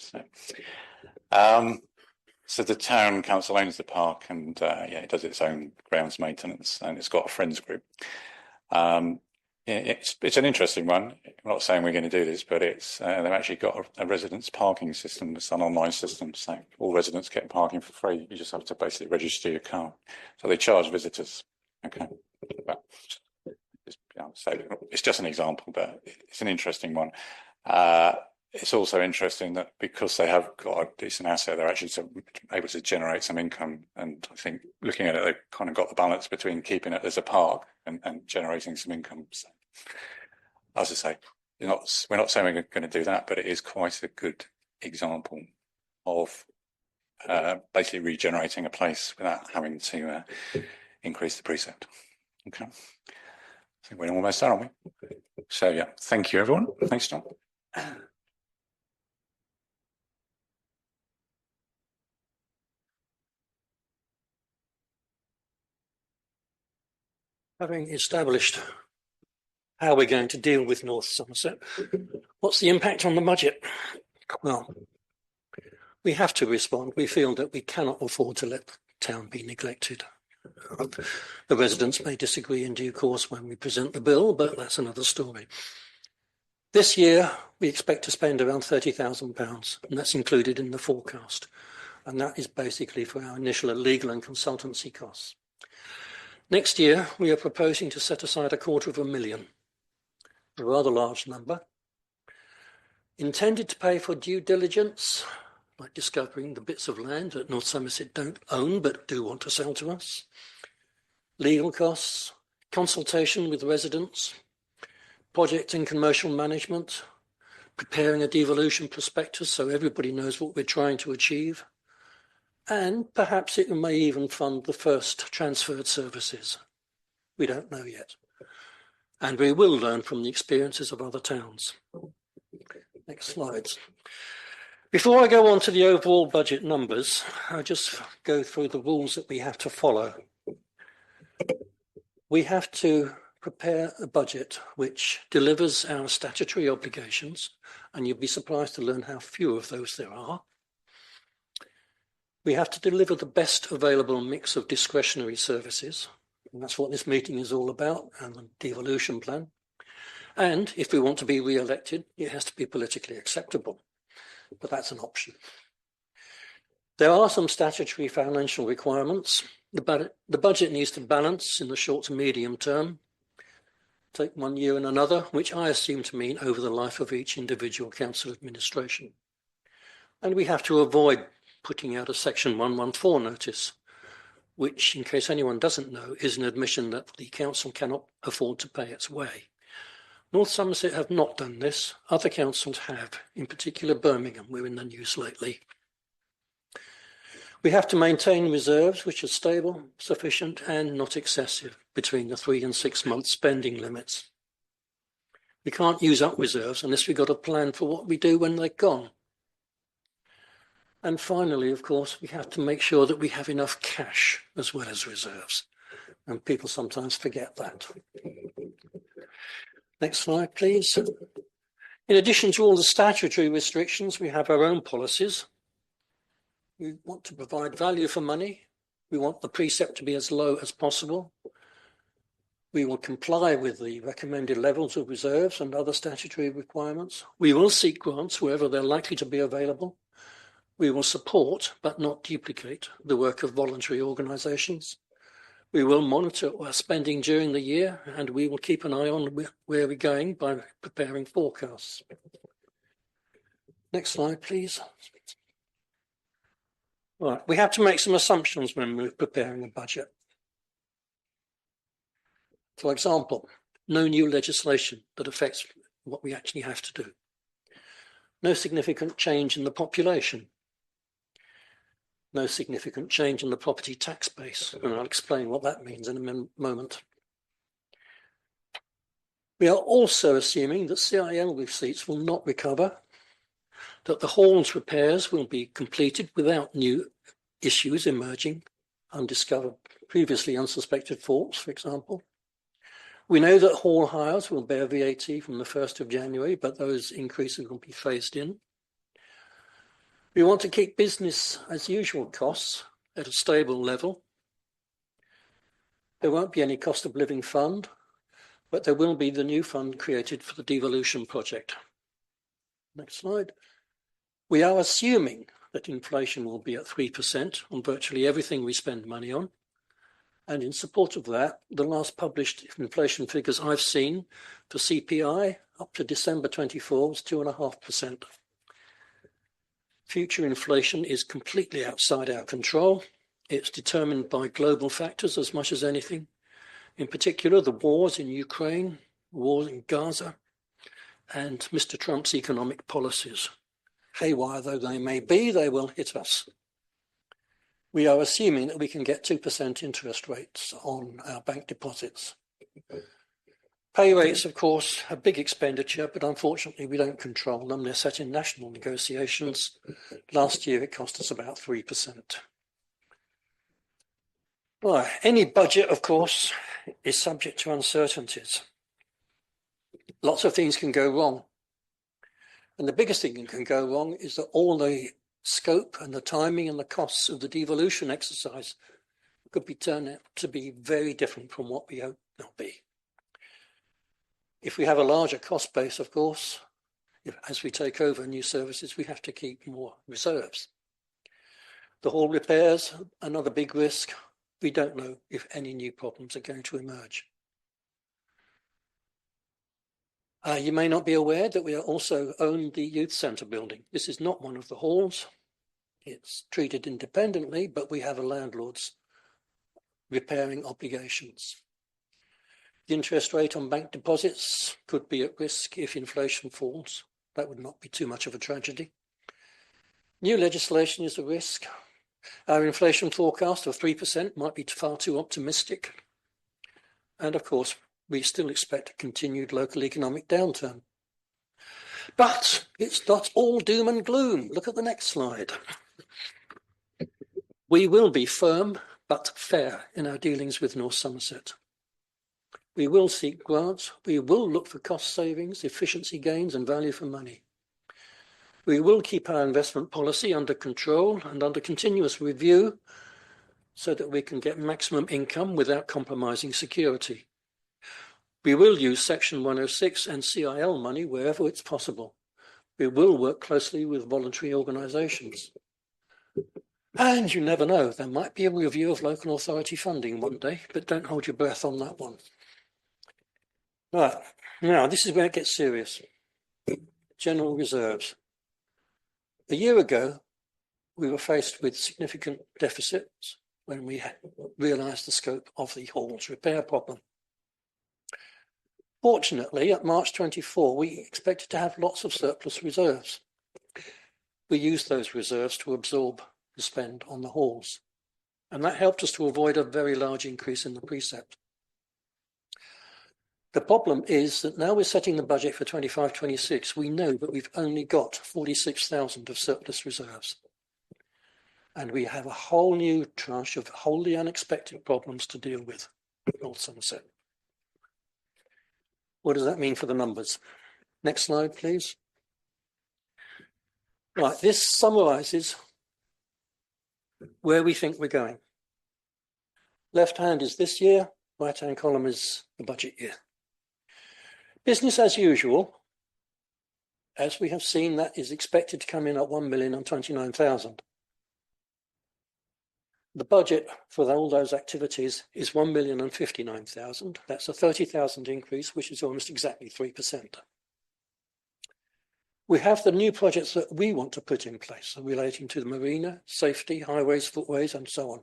So the town council owns the park, and it does its own grounds maintenance, and it's got a friends group. It's an interesting one. I'm not saying we're going to do this, but they've actually got a residents parking system. It's an online system, so all residents get parking for free. You just have to basically register your car. So they charge visitors. Okay, but so it's just an example, but it's an interesting one. It's also interesting that because they have got a decent asset, they're actually able to generate some income. And I think looking at it, they've kind of got the balance between keeping it as a park and generating some income. So, as I say, we're not saying we're going to do that, but it is quite a good example of basically regenerating a place without having to increase the precept. Okay. I think we're almost done, aren't we? So yeah, thank you everyone. Thanks, John. Having established how we're going to deal with North Somerset, what's the impact on the budget? Well, we have to respond. We feel that we cannot afford to let the town be neglected. The residents may disagree in due course when we present the bill, but that's another story. This year, we expect to spend around £30,000, and that's included in the forecast. And that is basically for our initial legal and consultancy costs. Next year, we are proposing to set aside £250,000, a rather large number, intended to pay for due diligence, like discovering the bits of land that North Somerset don't own but do want to sell to us, legal costs, consultation with residents, project and commercial management, preparing a devolution prospectus so everybody knows what we're trying to achieve, and perhaps it may even fund the first transferred services. We don't know yet. And we will learn from the experiences of other towns. Next slides. Before I go on to the overall budget numbers, I'll just go through the rules that we have to follow. We have to prepare a budget which delivers our statutory obligations, and you'll be surprised to learn how few of those there are. We have to deliver the best available mix of discretionary services, and that's what this meeting is all about, and the devolution plan. And if we want to be re-elected, it has to be politically acceptable, but that's an option. There are some statutory financial requirements. The budget needs to balance in the short to medium term, take 1 year and another, which I assume to mean over the life of each individual council administration. And we have to avoid putting out a Section 114 notice, which, in case anyone doesn't know, is an admission that the council cannot afford to pay its way. North Somerset have not done this. Other councils have, in particular Birmingham. We're in the news lately. We have to maintain reserves which are stable, sufficient, and not excessive between the 3 and 6 month spending limits. We can't use up reserves unless we've got a plan for what we do when they're gone. And finally, of course, we have to make sure that we have enough cash as well as reserves. And people sometimes forget that. Next slide, please. In addition to all the statutory restrictions, we have our own policies. We want to provide value for money. We want the precept to be as low as possible. We will comply with the recommended levels of reserves and other statutory requirements. We will seek grants wherever they're likely to be available. We will support, but not duplicate, the work of voluntary organisations. We will monitor our spending during the year, and we will keep an eye on where we're going by preparing forecasts. Next slide, please. Right, we have to make some assumptions when we're preparing a budget. For example, no new legislation that affects what we actually have to do. No significant change in the population. No significant change in the property tax base, and I'll explain what that means in a moment. We are also assuming that CIL receipts will not recover, that the Halls repairs will be completed without new issues emerging, undiscovered, previously unsuspected faults, for example. We know that hall hires will bear VAT from the 1st of January, but those increases will be phased in. We want to keep business as usual costs at a stable level. There won't be any cost of living fund, but there will be the new fund created for the devolution project. Next slide. We are assuming that inflation will be at 3% on virtually everything we spend money on. And in support of that, the last published inflation figures I've seen for CPI up to December 24 was 2.5%. Future inflation is completely outside our control. It's determined by global factors as much as anything. In particular, the wars in Ukraine, wars in Gaza, and Mr. Trump's economic policies. Haywire though they may be, they will hit us. We are assuming that we can get 2% interest rates on our bank deposits. Pay rates, of course, are big expenditure, but unfortunately we don't control them. They're set in national negotiations. Last year it cost us about 3%. Well, any budget, of course, is subject to uncertainties. Lots of things can go wrong. And the biggest thing that can go wrong is that all the scope and the timing and the costs of the devolution exercise could be turned out to be very different from what we hope they'll be. If we have a larger cost base, of course, as we take over new services, we have to keep more reserves. The hall repairs, another big risk. We don't know if any new problems are going to emerge. You may not be aware that we also own the youth centre building. This is not one of the halls. It's treated independently, but we have a landlord's repairing obligations. The interest rate on bank deposits could be at risk if inflation falls. That would not be too much of a tragedy. New legislation is a risk. Our inflation forecast of 3% might be far too optimistic. And of course, we still expect a continued local economic downturn. But it's not all doom and gloom. Look at the next slide. We will be firm but fair in our dealings with North Somerset. We will seek grants. We will look for cost savings, efficiency gains, and value for money. We will keep our investment policy under control and under continuous review so that we can get maximum income without compromising security. We will use Section 106 and CIL money wherever it's possible. We will work closely with voluntary organisations. And you never know, there might be a review of local authority funding one day, but don't hold your breath on that one. Right, now this is where it gets serious. General reserves. A year ago, we were faced with significant deficits when we realised the scope of the hall's repair problem. Fortunately, at March 24, we expected to have lots of surplus reserves. We used those reserves to absorb the spend on the halls, and that helped us to avoid a very large increase in the precept. The problem is that now we're setting the budget for 25-26, we know that we've only got 46,000 of surplus reserves. And we have a whole new tranche of wholly unexpected problems to deal with at North Somerset. What does that mean for the numbers? Next slide, please. Right, this summarises where we think we're going. Left hand is this year, right hand column is the budget year. Business as usual, as we have seen, that is expected to come in at 1,029,000. the budget for all those activities is 1,059,000. That's a 30,000 increase, which is almost exactly 3%. We have the new projects that we want to put in place relating to the marina, safety, highways, footways, and so on.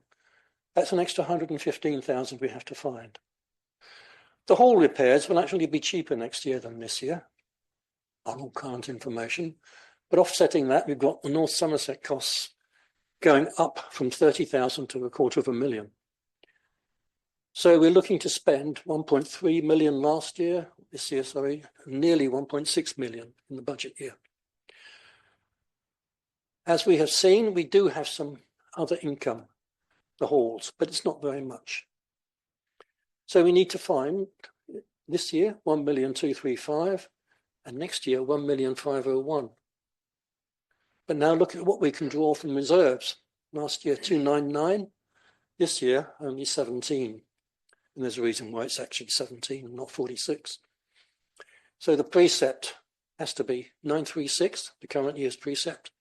That's an extra 115,000 we have to find. The hall repairs will actually be cheaper next year than this year, on all current information. But offsetting that, we've got the North Somerset costs going up from 30,000 to 250,000. So we're looking to spend 1.3 million this year, nearly 1.6 million in the budget year. As we have seen, we do have some other income, the halls, but it's not very much. So we need to find this year 1,235,000 and next year 1,501,000. But now look at what we can draw from reserves. Last year 299, this year only 17. And there's a reason why it's actually 17 and not 46. So the precept has to be 936, the current year's precept.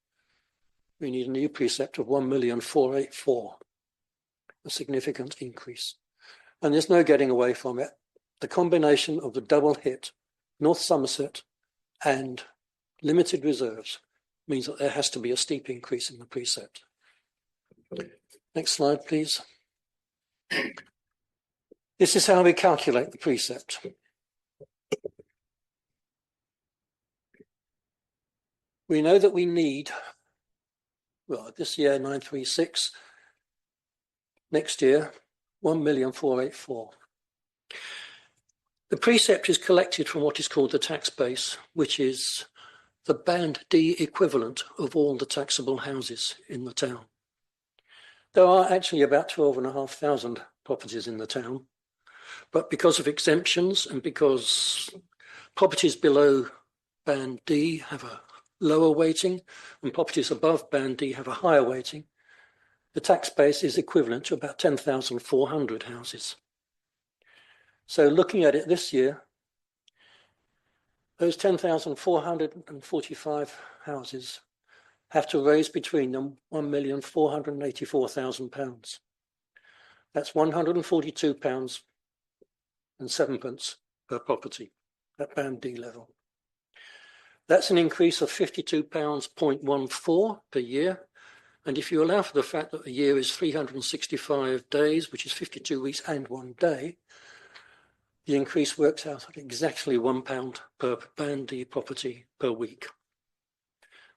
We need a new precept of 1,484,000, a significant increase. And there's no getting away from it. The combination of the double hit, North Somerset and limited reserves, means that there has to be a steep increase in the precept. Next slide, please. This is how we calculate the precept. We know that we need, well, this year 936, next year 1,484,000. The precept is collected from what is called the tax base, which is the Band D equivalent of all the taxable houses in the town. There are actually about 12,500 properties in the town, but because of exemptions and because properties below Band D have a lower weighting and properties above Band D have a higher weighting, the tax base is equivalent to about 10,400 houses. So looking at it this year, those 10,445 houses have to raise between them £1,484,000. That's £142.07 per property at Band D level. That's an increase of £52.14 per year. And if you allow for the fact that a year is 365 days, which is 52 weeks and 1 day, the increase works out at exactly £1 per Band D property per week.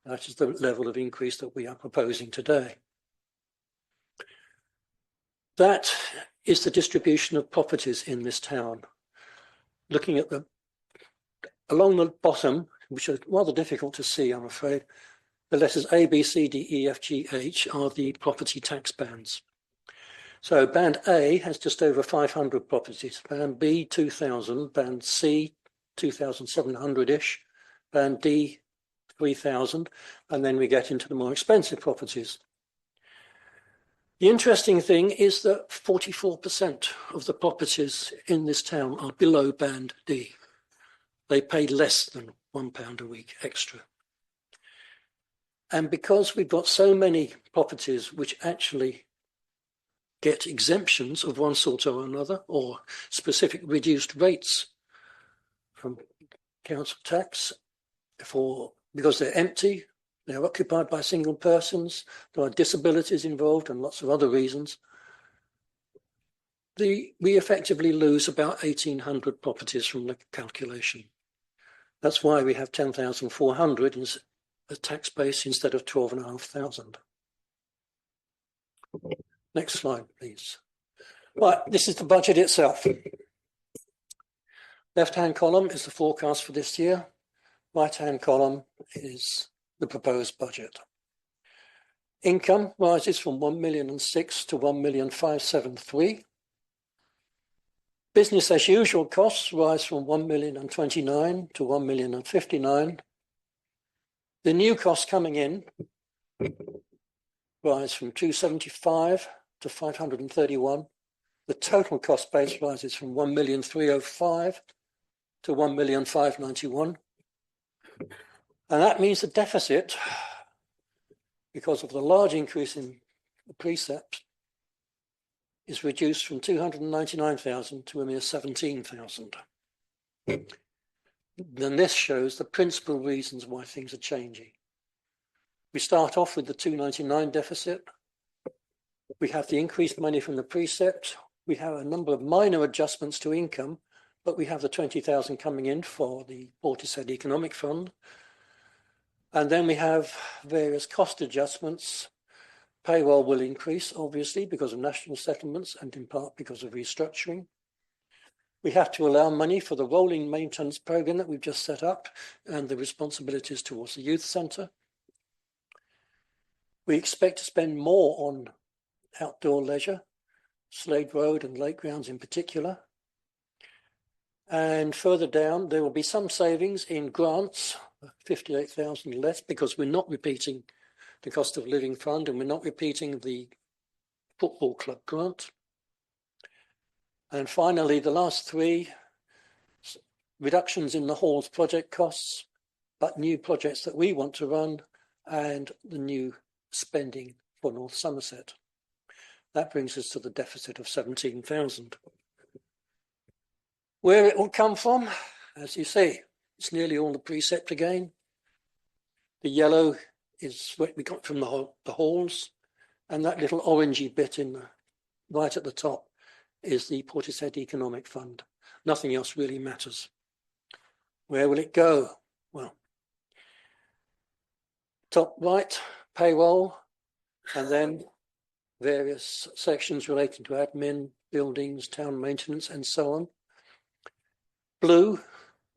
That is the level of increase that we are proposing today. That is the distribution of properties in this town. Looking at along the bottom, which are rather difficult to see, I'm afraid, the letters A, B, C, D, E, F, G, H are the property tax bands. So Band A has just over 500 properties, Band B 2,000, Band C 2,700-ish, Band D 3,000, and then we get into the more expensive properties. The interesting thing is that 44% of the properties in this town are below Band D. They pay less than £1 a week extra. And because we've got so many properties which actually get exemptions of one sort or another, or specific reduced rates from council tax, because they're empty, they're occupied by single persons, there are disabilities involved and lots of other reasons, we effectively lose about 1,800 properties from the calculation. That's why we have 10,400 as a tax base instead of 12,500. Next slide, please. Right, this is the budget itself. Left-hand column is the forecast for this year. Right-hand column is the proposed budget. Income rises from 1,006,000 to 1,573,000. Business as usual costs rise from 1,029,000 to 1,059,000. The new costs coming in rise from 275 to 531. The total cost base rises from 1,305 to 1,591. And that means the deficit, because of the large increase in the precept, is reduced from 299,000 to a mere 17,000. Then this shows the principal reasons why things are changing. We start off with the 299 deficit. We have the increased money from the precept. We have a number of minor adjustments to income, but we have the 20,000 coming in for the Portishead Economic Fund. And then we have various cost adjustments. Payroll will increase, obviously, because of national settlements and in part because of restructuring. We have to allow money for the rolling maintenance program that we've just set up and the responsibilities towards the youth centre. We expect to spend more on outdoor leisure, Slade Road and Lake Grounds in particular. And further down, there will be some savings in grants, 58,000 less, because we're not repeating the cost of living fund and we're not repeating the football club grant. And finally, the last three, reductions in the Halls project costs, but new projects that we want to run and the new spending for North Somerset. That brings us to the deficit of 17,000. Where it will come from, as you see, it's nearly all the precept again. The yellow is what we got from the Halls, and that little orangey bit in the right at the top is the Portishead Economic Fund. Nothing else really matters. Where will it go? Well, top right, payroll, and then various sections relating to admin, buildings, town maintenance, and so on. Blue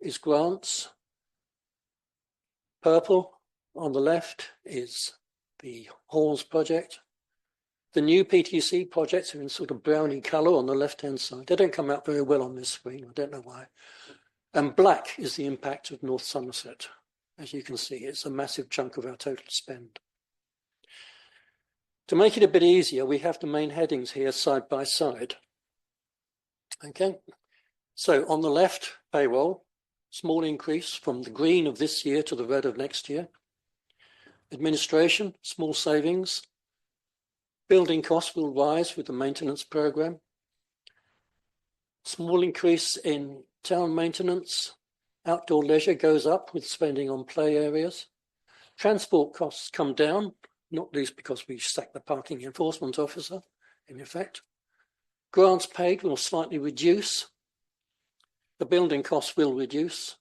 is grants. Purple on the left is the Halls project. The new PTC projects are in sort of browny colour on the left-hand side. They don't come out very well on this screen. I don't know why. And black is the impact of North Somerset. As you can see, it's a massive chunk of our total spend. To make it a bit easier, we have the main headings here side by side. Okay, so on the left, payroll, small increase from the green of this year to the red of next year. Administration, small savings. Building costs will rise with the maintenance program. Small increase in town maintenance. Outdoor leisure goes up with spending on play areas. Transport costs come down, not least because we sacked the parking enforcement officer, in effect. Grants paid will slightly reduce. The building costs will reduce.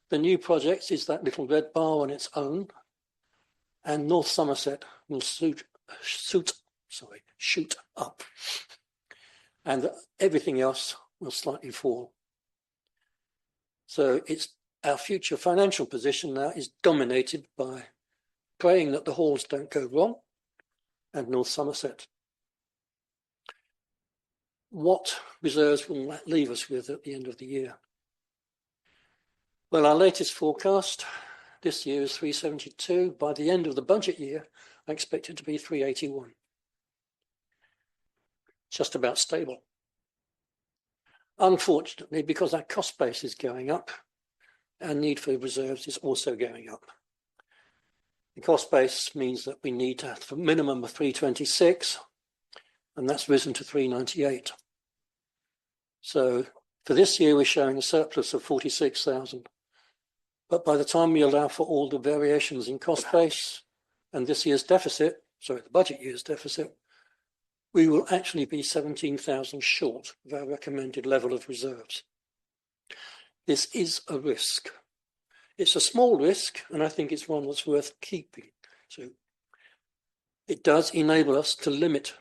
The new project is that little red bar on its own. And North Somerset will shoot up. And everything else will slightly fall. So it's our future financial position now is dominated by praying that the Halls don't go wrong and North Somerset. What reserves will that leave us with at the end of the year? Well, our latest forecast this year is 372. By the end of the budget year, I expect it to be 381. Just about stable. Unfortunately, because our cost base is going up, our need for reserves is also going up. The cost base means that we need to have a minimum of 326, and that's risen to 398. So for this year, we're showing a surplus of 46,000. But by the time we allow for all the variations in cost base and this year's deficit, sorry, the budget year's deficit, we will actually be 17,000 short of our recommended level of reserves. This is a risk. It's a small risk, and I think it's one that's worth keeping. So it does enable us to limit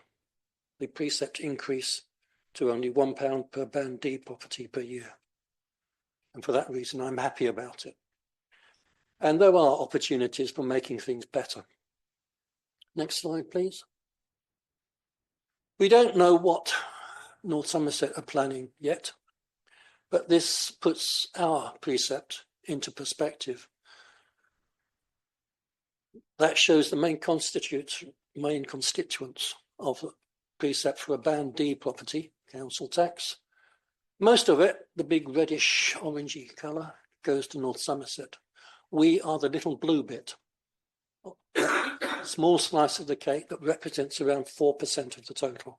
the precept increase to only £1 per Band D property per year. And for that reason, I'm happy about it. And there are opportunities for making things better. Next slide, please. We don't know what North Somerset are planning yet, but this puts our precept into perspective. That shows the main constituents of the precept for a Band D property, council tax. Most of it, the big reddish orangey colour, goes to North Somerset. We are the little blue bit, small slice of the cake that represents around 4% of the total.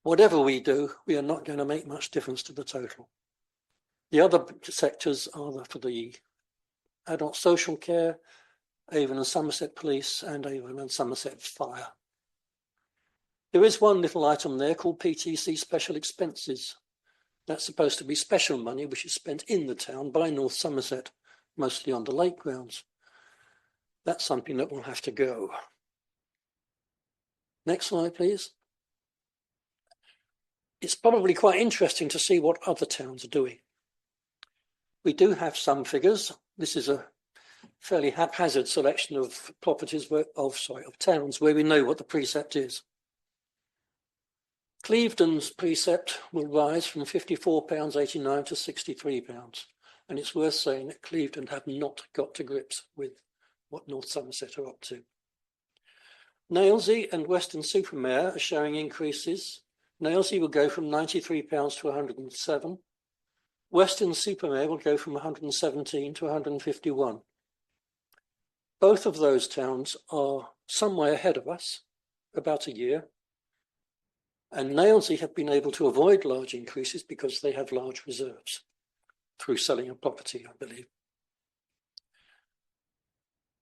whatever we do, we are not going to make much difference to the total. The other sectors are for the adult social care, Avon and Somerset Police, and Avon and Somerset Fire. There is one little item there called PTC Special Expenses. That's supposed to be special money which is spent in the town by North Somerset, mostly on the lake grounds. That's something that will have to go. Next slide, please. It's probably quite interesting to see what other towns are doing. We do have some figures. This is a fairly haphazard selection of properties of towns where we know what the precept is. Clevedon's precept will rise from £54.89 to £63. And it's worth saying that Clevedon have not got to grips with what North Somerset are up to. Nailsea and Weston-super-Mare are showing increases. Nailsea will go from £93 to £107. Weston-super-Mare will go from 117 to 151. Both of those towns are some way ahead of us, about a year. And Nailsea have been able to avoid large increases because they have large reserves through selling a property, I believe.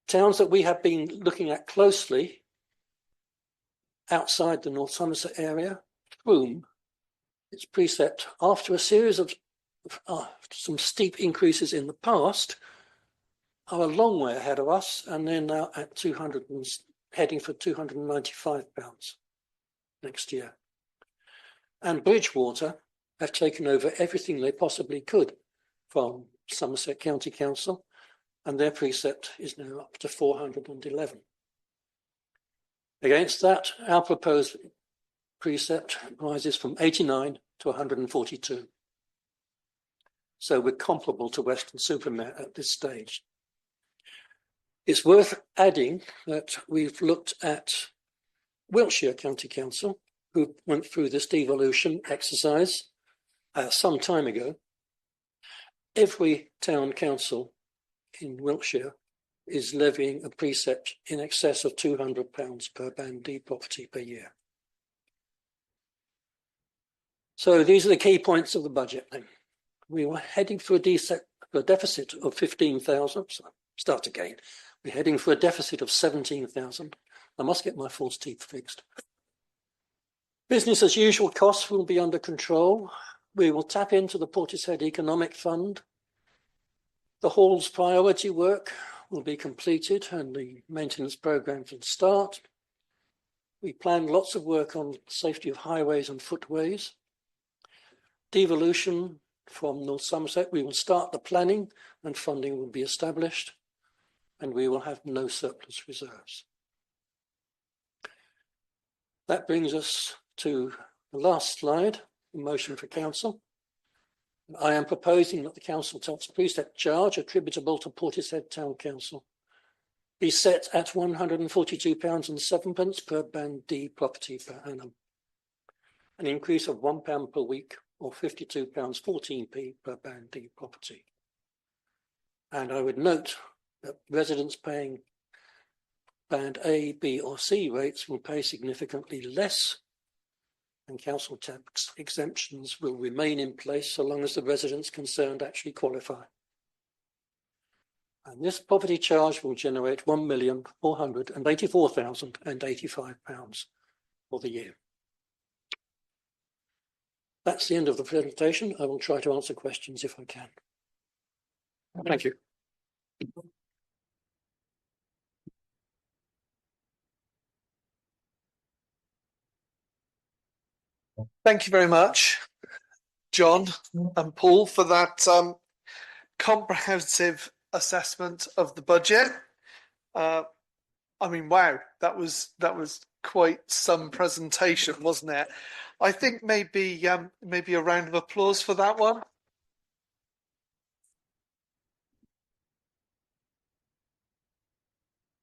Towns that we have been looking at closely outside the North Somerset area, Frome, its precept, after a series of some steep increases in the past, are a long way ahead of us, and they're now at heading for £295 next year. And Bridgewater have taken over everything they possibly could from Somerset County Council, and their precept is now up to 411. Against that, our proposed precept rises from 89 to 142. So we're comparable to Weston-super-Mare at this stage. It's worth adding that we've looked at Wiltshire County Council, who went through this devolution exercise some time ago. Every town council in Wiltshire is levying a precept in excess of £200 per Band D property per year. So these are the key points of the budget then. We were heading for a deficit of 15,000. So start again. We're heading for a deficit of 17,000. I must get my false teeth fixed. Business as usual costs will be under control. We will tap into the Portishead Economic Fund. The hall's priority work will be completed and the maintenance programme can start. We plan lots of work on safety of highways and footways. Devolution from North Somerset, we will start the planning and funding will be established, and we will have no surplus reserves. That brings us to the last slide, the motion for council. I am proposing that the council tax precept charge attributable to Portishead Town Council be set at £142.07 per Band D property per annum, an increase of £1 per week or £52.14p per Band D property. And I would note that residents paying Band A, B or C rates will pay significantly less, and council tax exemptions will remain in place so long as the residents concerned actually qualify. And this property charge will generate £1,484,085 for the year. That's the end of the presentation. I will try to answer questions if I can. Thank you. Thank you very much, John and Paul, for that comprehensive assessment of the budget. I mean, wow, that was quite some presentation, wasn't it? I think maybe a round of applause for that one.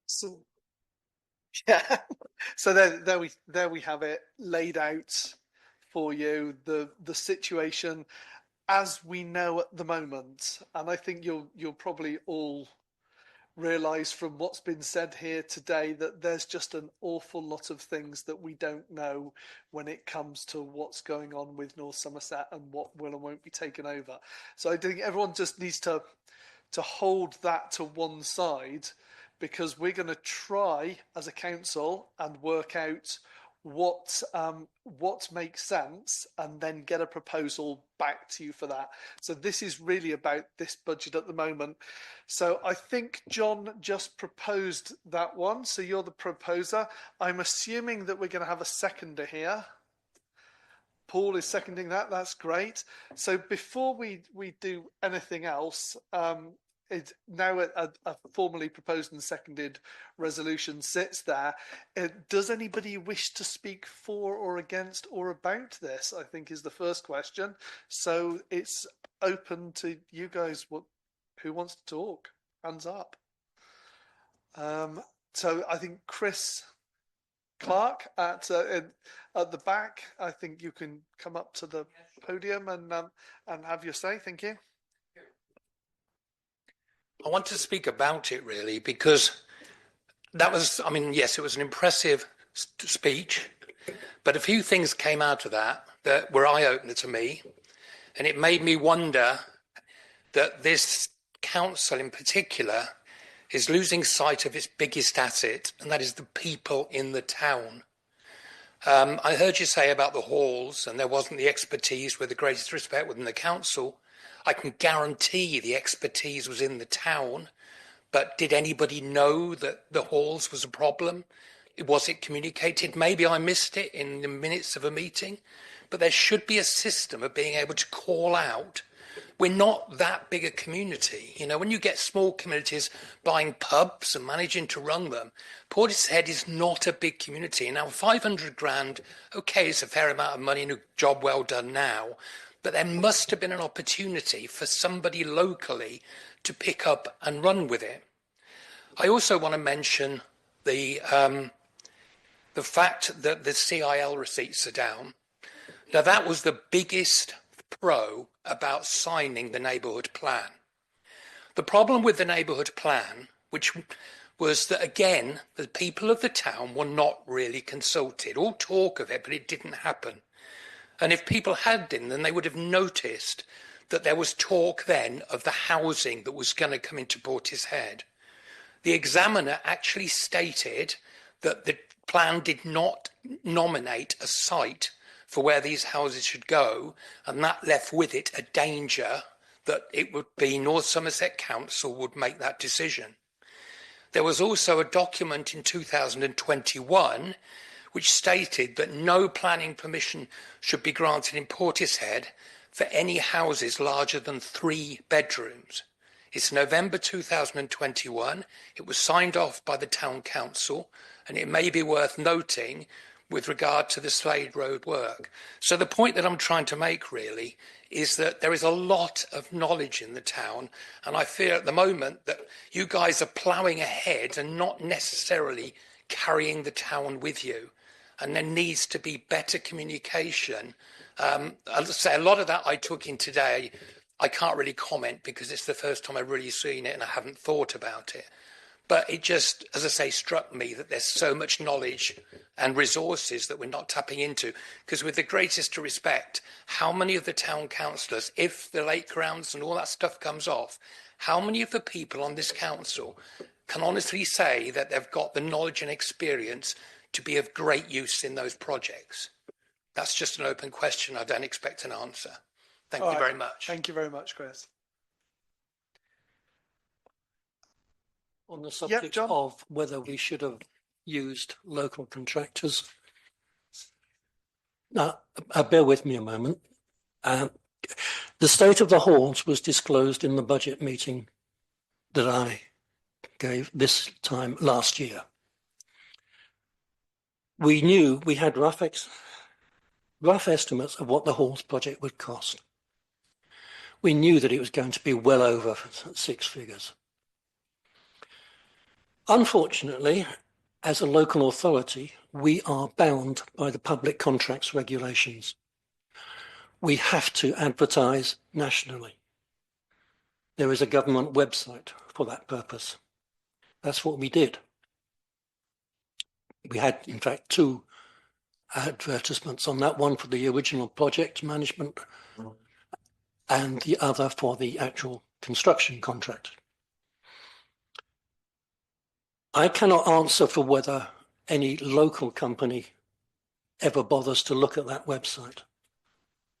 So, yeah, so there we have it laid out for you, the situation as we know at the moment, and I think you'll probably all realise from what's been said here today that there's just an awful lot of things that we don't know when it comes to what's going on with North Somerset and what will and won't be taken over. So I think everyone just needs to hold that to one side, because we're going to try as a council and work out what makes sense and then get a proposal back to you for that. So this is really about this budget at the moment. So I think John just proposed that one. So you're the proposer. I'm assuming that we're going to have a seconder here. Paul is seconding that. That's great. So before we do anything else, it's now a formally proposed and seconded resolution sits there. Does anybody wish to speak for or against or about this, I think is the first question. So it's open to you guys. Who wants to talk? Hands up. So I think Chris Clark at the back, I think you can come up to the podium and have your say. Thank you. I want to speak about it really because that was, I mean, yes, it was an impressive speech, but a few things came out of that were eye-opener to me, and it made me wonder that this council in particular is losing sight of its biggest asset, and that is the people in the town. I heard you say about the halls, and there wasn't the expertise, with the greatest respect, within the council. I can guarantee the expertise was in the town, but did anybody know that the halls was a problem? Was it communicated? Maybe I missed it in the minutes of a meeting, but there should be a system of being able to call out. We're not that big a community. You know, when you get small communities buying pubs and managing to run them, Portishead is not a big community. Now, 500 grand, okay, it's a fair amount of money and a job well done now, but there must have been an opportunity for somebody locally to pick up and run with it. I also want to mention the fact that the CIL receipts are down. Now, that was the biggest pro about signing the neighbourhood plan. The problem with the neighbourhood plan, which was that, again, the people of the town were not really consulted. All talk of it, but it didn't happen. And if people had been, then they would have noticed that there was talk then of the housing that was going to come into Portishead. The examiner actually stated that the plan did not nominate a site for where these houses should go, and that left with it a danger that it would be North Somerset Council would make that decision. There was also a document in 2021 which stated that no planning permission should be granted in Portishead for any houses larger than 3 bedrooms. It's November 2021. It was signed off by the town council, and it may be worth noting with regard to the Slade Road work. So the point that I'm trying to make really is that there is a lot of knowledge in the town, and I fear at the moment that you guys are ploughing ahead and not necessarily carrying the town with you. And there needs to be better communication. I'll say a lot of that I took in today. I can't really comment because it's the first time I've really seen it and I haven't thought about it. But it just, as I say, struck me that there's so much knowledge and resources that we're not tapping into. Because with the greatest respect, how many of the town councillors, if the lake grounds and all that stuff comes off, how many of the people on this council can honestly say that they've got the knowledge and experience to be of great use in those projects? That's just an open question. I don't expect an answer. Thank you very much. Thank you very much, Chris. On the subject of whether we should have used local contractors. Now, bear with me a moment. The state of the halls was disclosed in the budget meeting that I gave this time last year. We knew we had rough estimates of what the halls project would cost. We knew that it was going to be well over 6 figures. Unfortunately, as a local authority, we are bound by the public contracts regulations. We have to advertise nationally. There is a government website for that purpose. That's what we did. We had, in fact, 2 advertisements on that, one for the original project management and the other for the actual construction contract. I cannot answer for whether any local company ever bothers to look at that website.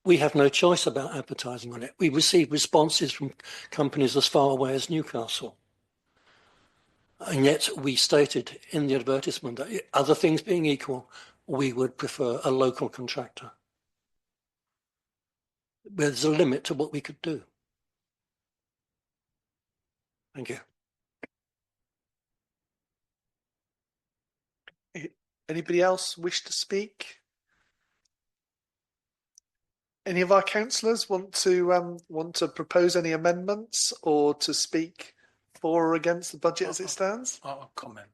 We have no choice about advertising on it. We receive responses from companies as far away as Newcastle. And yet we stated in the advertisement that other things being equal, we would prefer a local contractor. There's a limit to what we could do. Thank you. Anybody else wish to speak? Any of our councillors want to propose any amendments or to speak for or against the budget as it stands? I'll comment.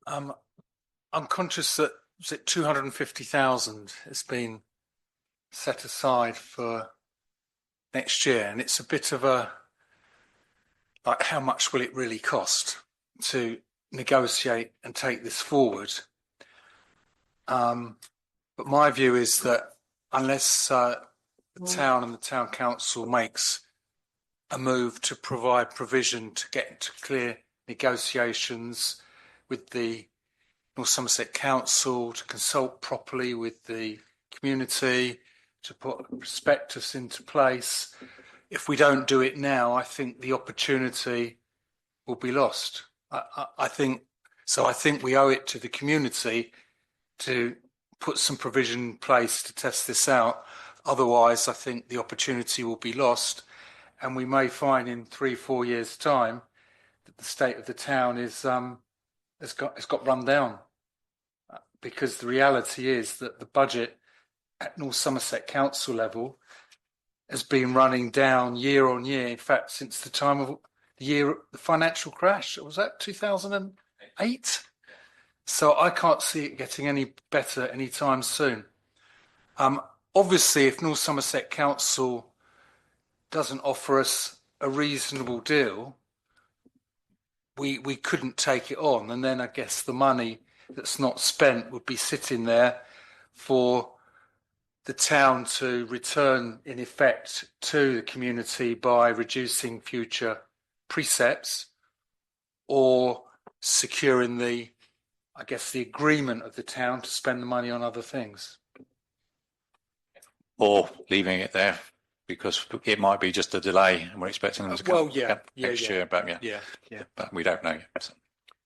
I'm conscious that 250,000 has been set aside for next year, and it's a bit of a like, how much will it really cost to negotiate and take this forward? But my view is that unless the town and the town council makes a move to provide provision to get into clear negotiations with the North Somerset Council, to consult properly with the community, to put a prospectus into place, if we don't do it now, I think the opportunity will be lost. I think we owe it to the community to put some provision in place to test this out. Otherwise, I think the opportunity will be lost, and we may find in 3-4 years' time that the state of the town has got run down. Because the reality is that the budget at North Somerset Council level has been running down year on year. In fact, since the time of the financial crash, was that 2008? So I can't see it getting any better anytime soon. Obviously, if North Somerset Council doesn't offer us a reasonable deal, we couldn't take it on, and then I guess the money that's not spent would be sitting there for the town to return in effect to the community by reducing future precepts or securing the agreement of the town to spend the money on other things. Or leaving it there because it might be just a delay and we're expecting them to come next year, but but we don't know yet. So.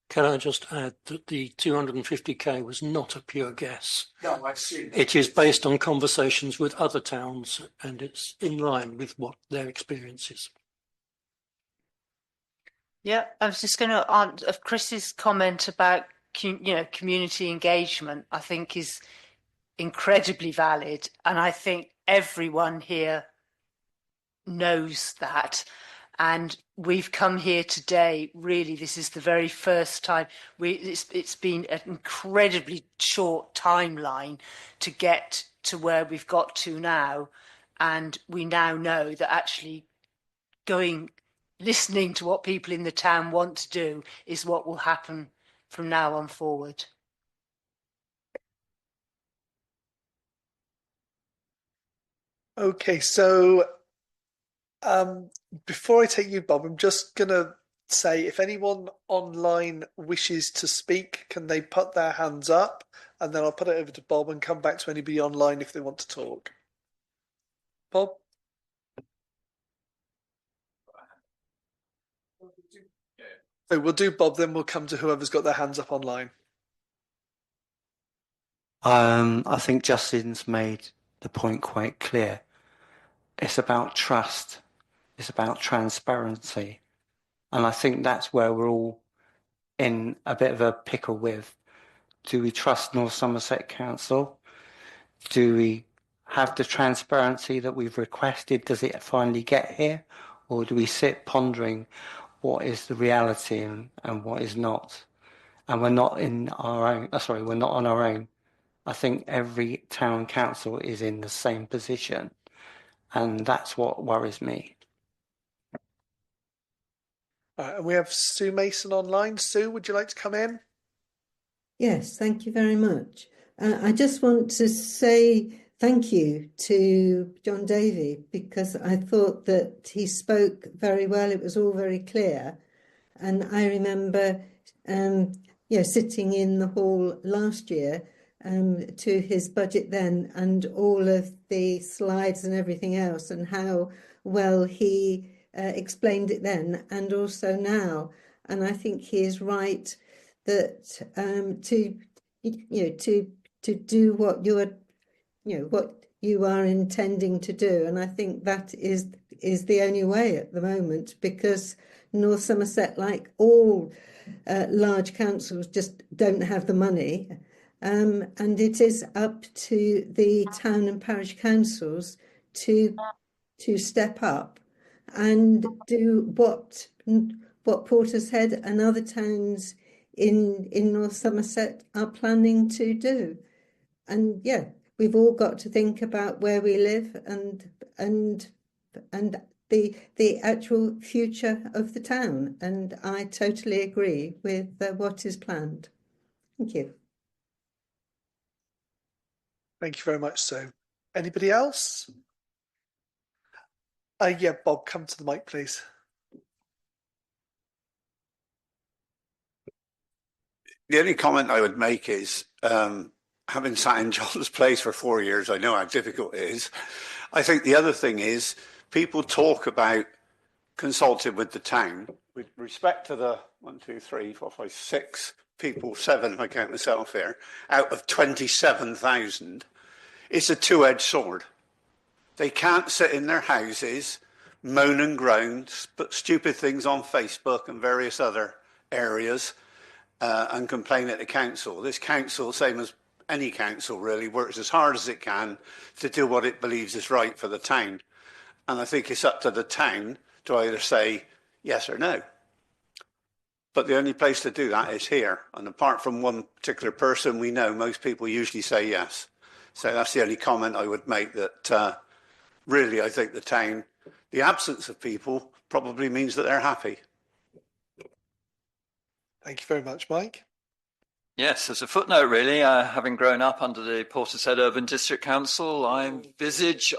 Can I just add that the 250k was not a pure guess? No, I see. It is based on conversations with other towns, and it's in line with what their experience is. Yeah, I was just going to answer Chris's comment about community engagement. I think is incredibly valid, and I think everyone here knows that. And we've come here today, really, this is the very first time. It's been an incredibly short timeline to get to where we've got to now. And we now know that actually listening to what people in the town want to do is what will happen from now on forward. Okay, so before I take you, Bob, I'm just going to say if anyone online wishes to speak, can they put their hands up? And then I'll put it over to Bob and come back to anybody online if they want to talk. Bob? So we'll do Bob, then we'll come to whoever's got their hands up online. I think Justin's made the point quite clear. It's about trust. It's about transparency. And I think that's where we're all in a bit of a pickle with. Do we trust North Somerset Council? Do we have the transparency that we've requested? Does it finally get here? Or do we sit pondering what is the reality and what is not? And we're not in our own, we're not on our own. I think every town council is in the same position. And that's what worries me. And we have Sue Mason online. Sue, would you like to come in? Yes, thank you very much. I just want to say thank you to John Davey, because I thought that he spoke very well. It was all very clear. And I remember sitting in the hall last year to his budget then, and all of the slides and everything else, and how well he explained it then and also now. And I think he is right that to do what you are intending to do. And I think that is the only way at the moment, because North Somerset, like all large councils, just don't have the money. And it is up to the town and parish councils to step up and do what Portishead and other towns in North Somerset are planning to do. And yeah, we've all got to think about where we live and the actual future of the town. And I totally agree with what is planned. Thank you. Thank you very much, Sue. Anybody else? Yeah, Bob, come to the mic, please. The only comment I would make is, having sat in John's place for 4 years, I know how difficult it is. I think the other thing is, people talk about consulting with the town. With respect to the 1, 2, 3, 4, 5, 6 people, 7 if I count myself here, out of 27,000, it's a two-edged sword. They can't sit in their houses, moan and groan, put stupid things on Facebook and various other areas, and complain at the council. This council, same as any council really, works as hard as it can to do what it believes is right for the town. And I think it's up to the town to either say yes or no. But the only place to do that is here. And apart from one particular person, we know most people usually say yes. So that's the only comment I would make, that really I think the town, the absence of people probably means that they're happy. Thank you very much, Mike. Yes, as a footnote, really, having grown up under the Portishead Urban District Council, I envisage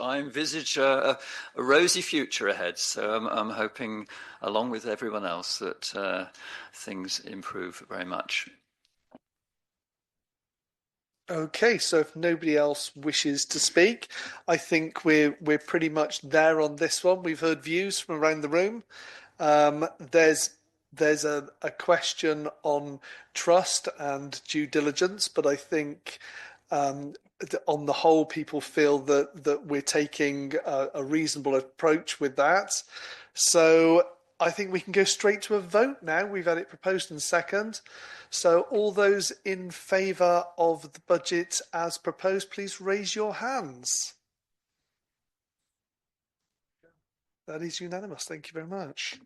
a rosy future ahead. So I'm hoping, along with everyone else, that things improve very much. Okay, so if nobody else wishes to speak, I think we're pretty much there on this one. We've heard views from around the room. There's a question on trust and due diligence, but I think on the whole, people feel that we're taking a reasonable approach with that. So I think we can go straight to a vote now. We've had it proposed and second. So all those in favour of the budget as proposed, please raise your hands. That is unanimous. Thank you very much.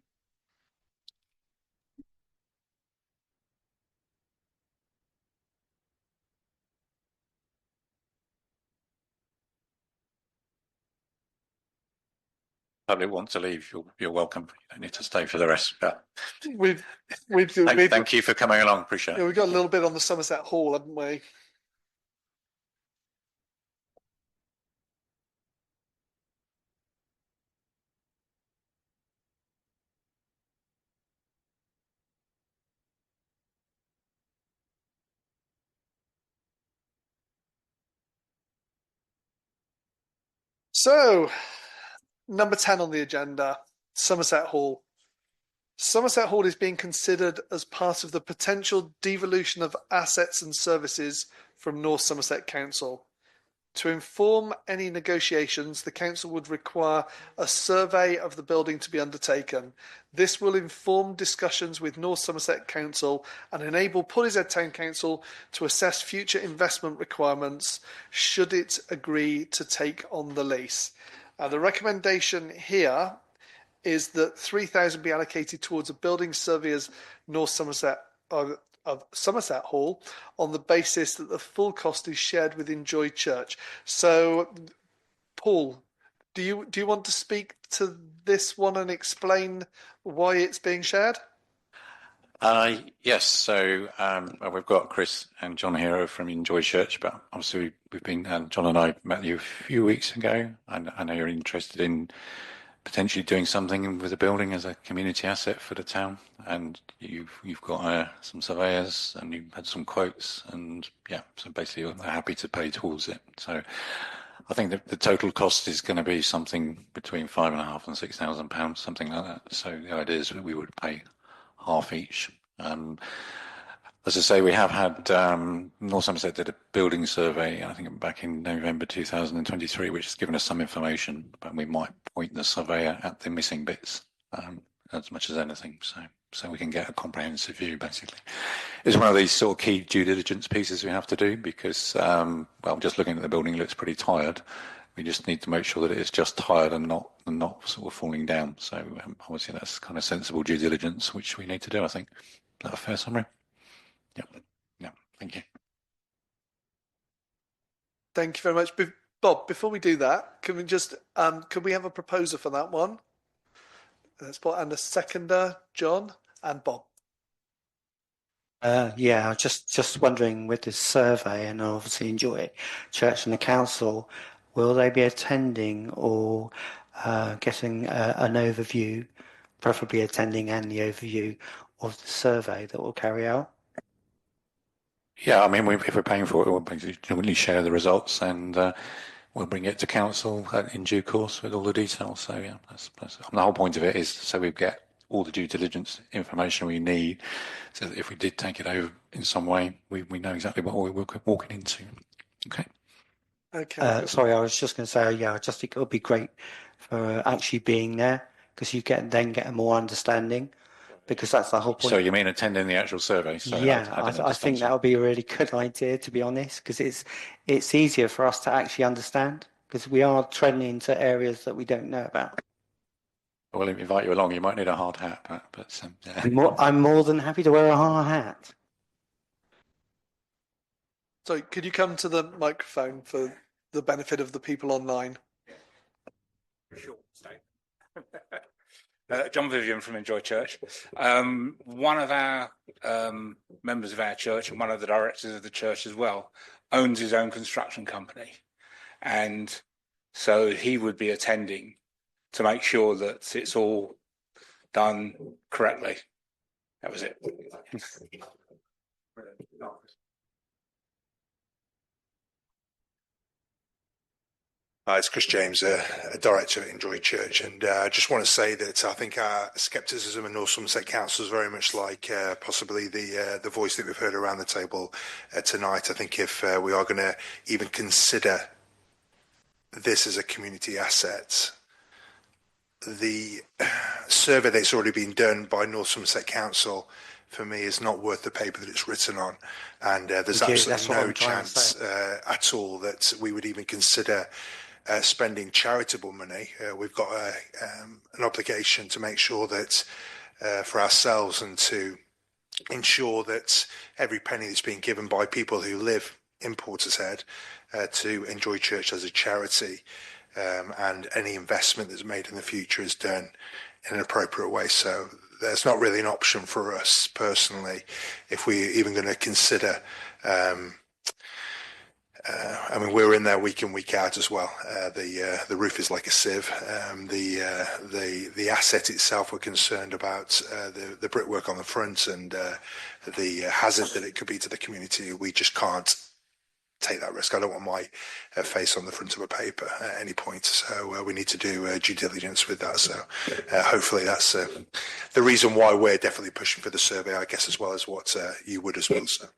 Public want to leave, you're welcome. You don't need to stay for the rest. But thank you for coming along. Appreciate it. Yeah, we've got a little bit on the Somerset Hall, haven't we? So, number 10 on the agenda, Somerset Hall. Somerset Hall is being considered as part of the potential devolution of assets and services from North Somerset Council. To inform any negotiations, the council would require a survey of the building to be undertaken. This will inform discussions with North Somerset Council and enable Portishead Town Council to assess future investment requirements should it agree to take on the lease. The recommendation here is that 3,000 be allocated towards a building surveyor's North Somerset of Somerset Hall on the basis that the full cost is shared with Enjoy Church. So, Paul, do you want to speak to this one and explain why it's being shared? Yes. So well, we've got Chris and John here from Enjoy Church, but obviously we've been John and I met you a few weeks ago, and I know you're interested in potentially doing something with the building as a community asset for the town, and you've got some surveyors and you've had some quotes, and yeah, so basically you're happy to pay towards it. So I think that the total cost is going to be something between £5,500 and £6,000, something like that. So the idea is that we would pay half each. As I say, we have had North Somerset did a building survey, I think back in November 2023, which has given us some information, but we might point the surveyor at the missing bits as much as anything, so we can get a comprehensive view. Basically, it's one of these sort of key due diligence pieces we have to do because, well, just looking at the building, it looks pretty tired. We just need to make sure that it's just tired and not sort of falling down. So obviously that's kind of sensible due diligence, which we need to do, I think. Is that a fair summary? Yeah, thank you. Thank you very much. Bob, before we do that, can we have a proposer for that one? And a seconder, John and Bob. Yeah, I was just wondering with this survey, and obviously Enjoy Church and the council, will they be attending or getting an overview, preferably attending and the overview of the survey that we'll carry out? Yeah, I mean, if we're paying for it, we'll generally share the results, and we'll bring it to council in due course with all the details. So yeah, that's the whole point of it is so we get all the due diligence information we need, so that if we did take it over in some way, we know exactly what we're walking into. Okay. Okay. Sorry, I was just going to say, yeah, I just think it would be great for actually being there because you then get a more understanding. Because that's the whole point. So you mean attending the actual survey? Sorry, yeah, I think that would be a really good idea, to be honest, because it's easier for us to actually understand because we are treading into areas that we don't know about. We'll invite you along. You might need a hard hat, but yeah. I'm more than happy to wear a hard hat. So could you come to the microphone for the benefit of the people online? Sure, John Vivian from Enjoy Church. One of our members of our church and one of the directors of the church as well owns his own construction company. And so he would be attending to make sure that it's all done correctly. That was it. Hi, it's Chris James, a director at Enjoy Church, and I just want to say that I think our scepticism in North Somerset Council is very much like possibly the voice that we've heard around the table tonight. I think if we are going to even consider this as a community asset, the survey that's already been done by North Somerset Council for me is not worth the paper that it's written on, and there's absolutely no chance at all that we would even consider spending charitable money. We've got an obligation to make sure that for ourselves and to ensure that every penny that's being given by people who live in Portishead to Enjoy Church as a charity and any investment that's made in the future is done in an appropriate way. So there's not really an option for us personally if we're even going to consider I mean, we're in there week in, week out as well. The roof is like a sieve. The asset itself, we're concerned about the brickwork on the front and the hazard that it could be to the community. We just can't take that risk. I don't want my face on the front of a paper at any point. So we need to do due diligence with that. So hopefully that's the reason why we're definitely pushing for the survey, I guess, as well as what you would as well. So.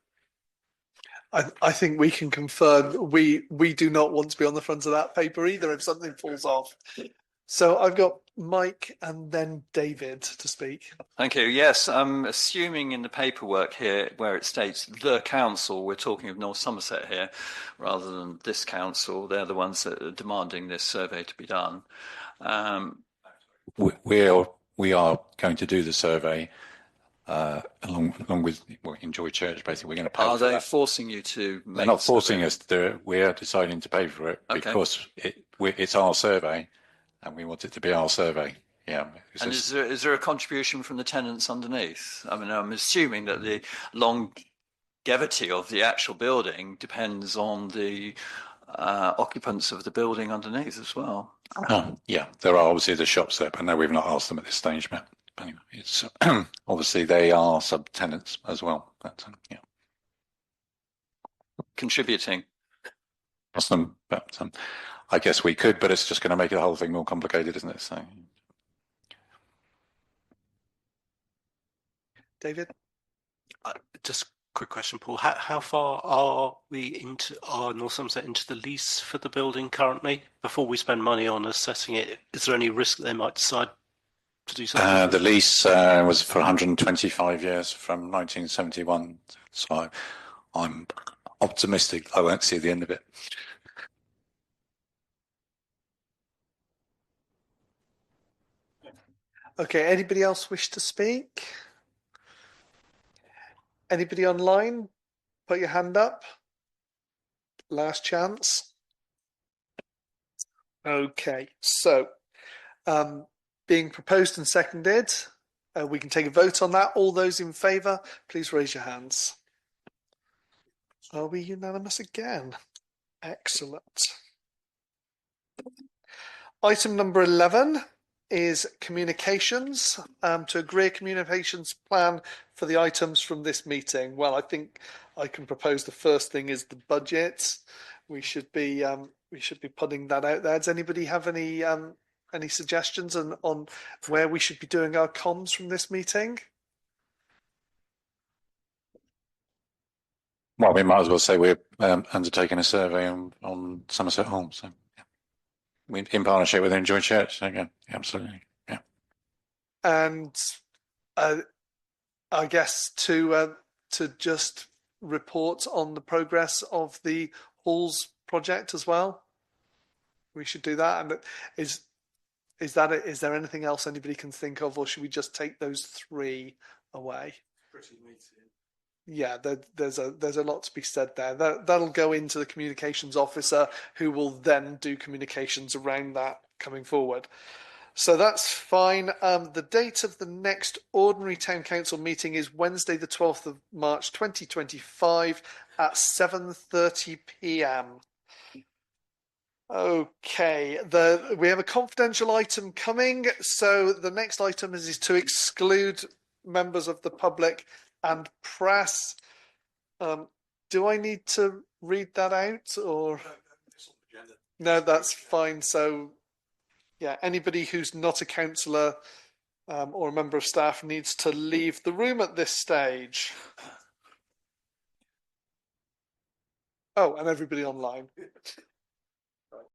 I think we can confirm we do not want to be on the front of that paper either if something falls off. So I've got Mike and then David to speak. Thank you. Yes, I'm assuming in the paperwork here where it states the council, we're talking of North Somerset here, rather than this council. They're the ones that are demanding this survey to be done. We are going to do the survey. Along with Enjoy Church, basically, we're going to pay. Are they forcing you to? They're not forcing us to do it. We are deciding to pay for it because it's our survey, and we want it to be our survey. Yeah. And is there a contribution from the tenants underneath? I mean, I'm assuming that the longevity of the actual building depends on the occupants of the building underneath as well. Yeah, there are obviously the shops there, but no, we've not asked them at this stage. But anyway, it's obviously they are subtenants as well. But yeah, contributing. Ask them, but I guess we could, but it's just going to make the whole thing more complicated, isn't it? So. David? Just a quick question, Paul. How far are we North Somerset into the lease for the building currently? Before we spend money on assessing it, is there any risk that they might decide to do something? The lease was for 125 years from 1971. So I'm optimistic I won't see the end of it. Okay, anybody else wish to speak? Anybody online? Put your hand up. Last chance. Okay, so being proposed and seconded, we can take a vote on that. All those in favour, please raise your hands. Are we unanimous again? Excellent. Item number 11 is communications, to agree a communications plan for the items from this meeting. Well, I think I can propose the first thing is the budget. We should be putting that out there. Does anybody have any suggestions on where we should be doing our comms from this meeting? Well, we might as well say we're undertaking a survey on Somerset Hall. So, yeah. We in partnership with Enjoy Church. So, yeah, absolutely. Yeah. And I guess to just report on the progress of the halls project as well. We should do that. And is that it? Is there anything else anybody can think of, or should we just take those three away? Yeah, there's a lot to be said there. That'll go into the communications officer, who will then do communications around that coming forward. So that's fine. The date of the next ordinary town council meeting is Wednesday, the 12th of March, 2025 at 7:30 p.m. Okay, we have a confidential item coming. So the next item is to exclude members of the public and press. Do I need to read that out, or no? That's fine. So yeah, anybody who's not a councillor or a member of staff needs to leave the room at this stage. Oh, and everybody online.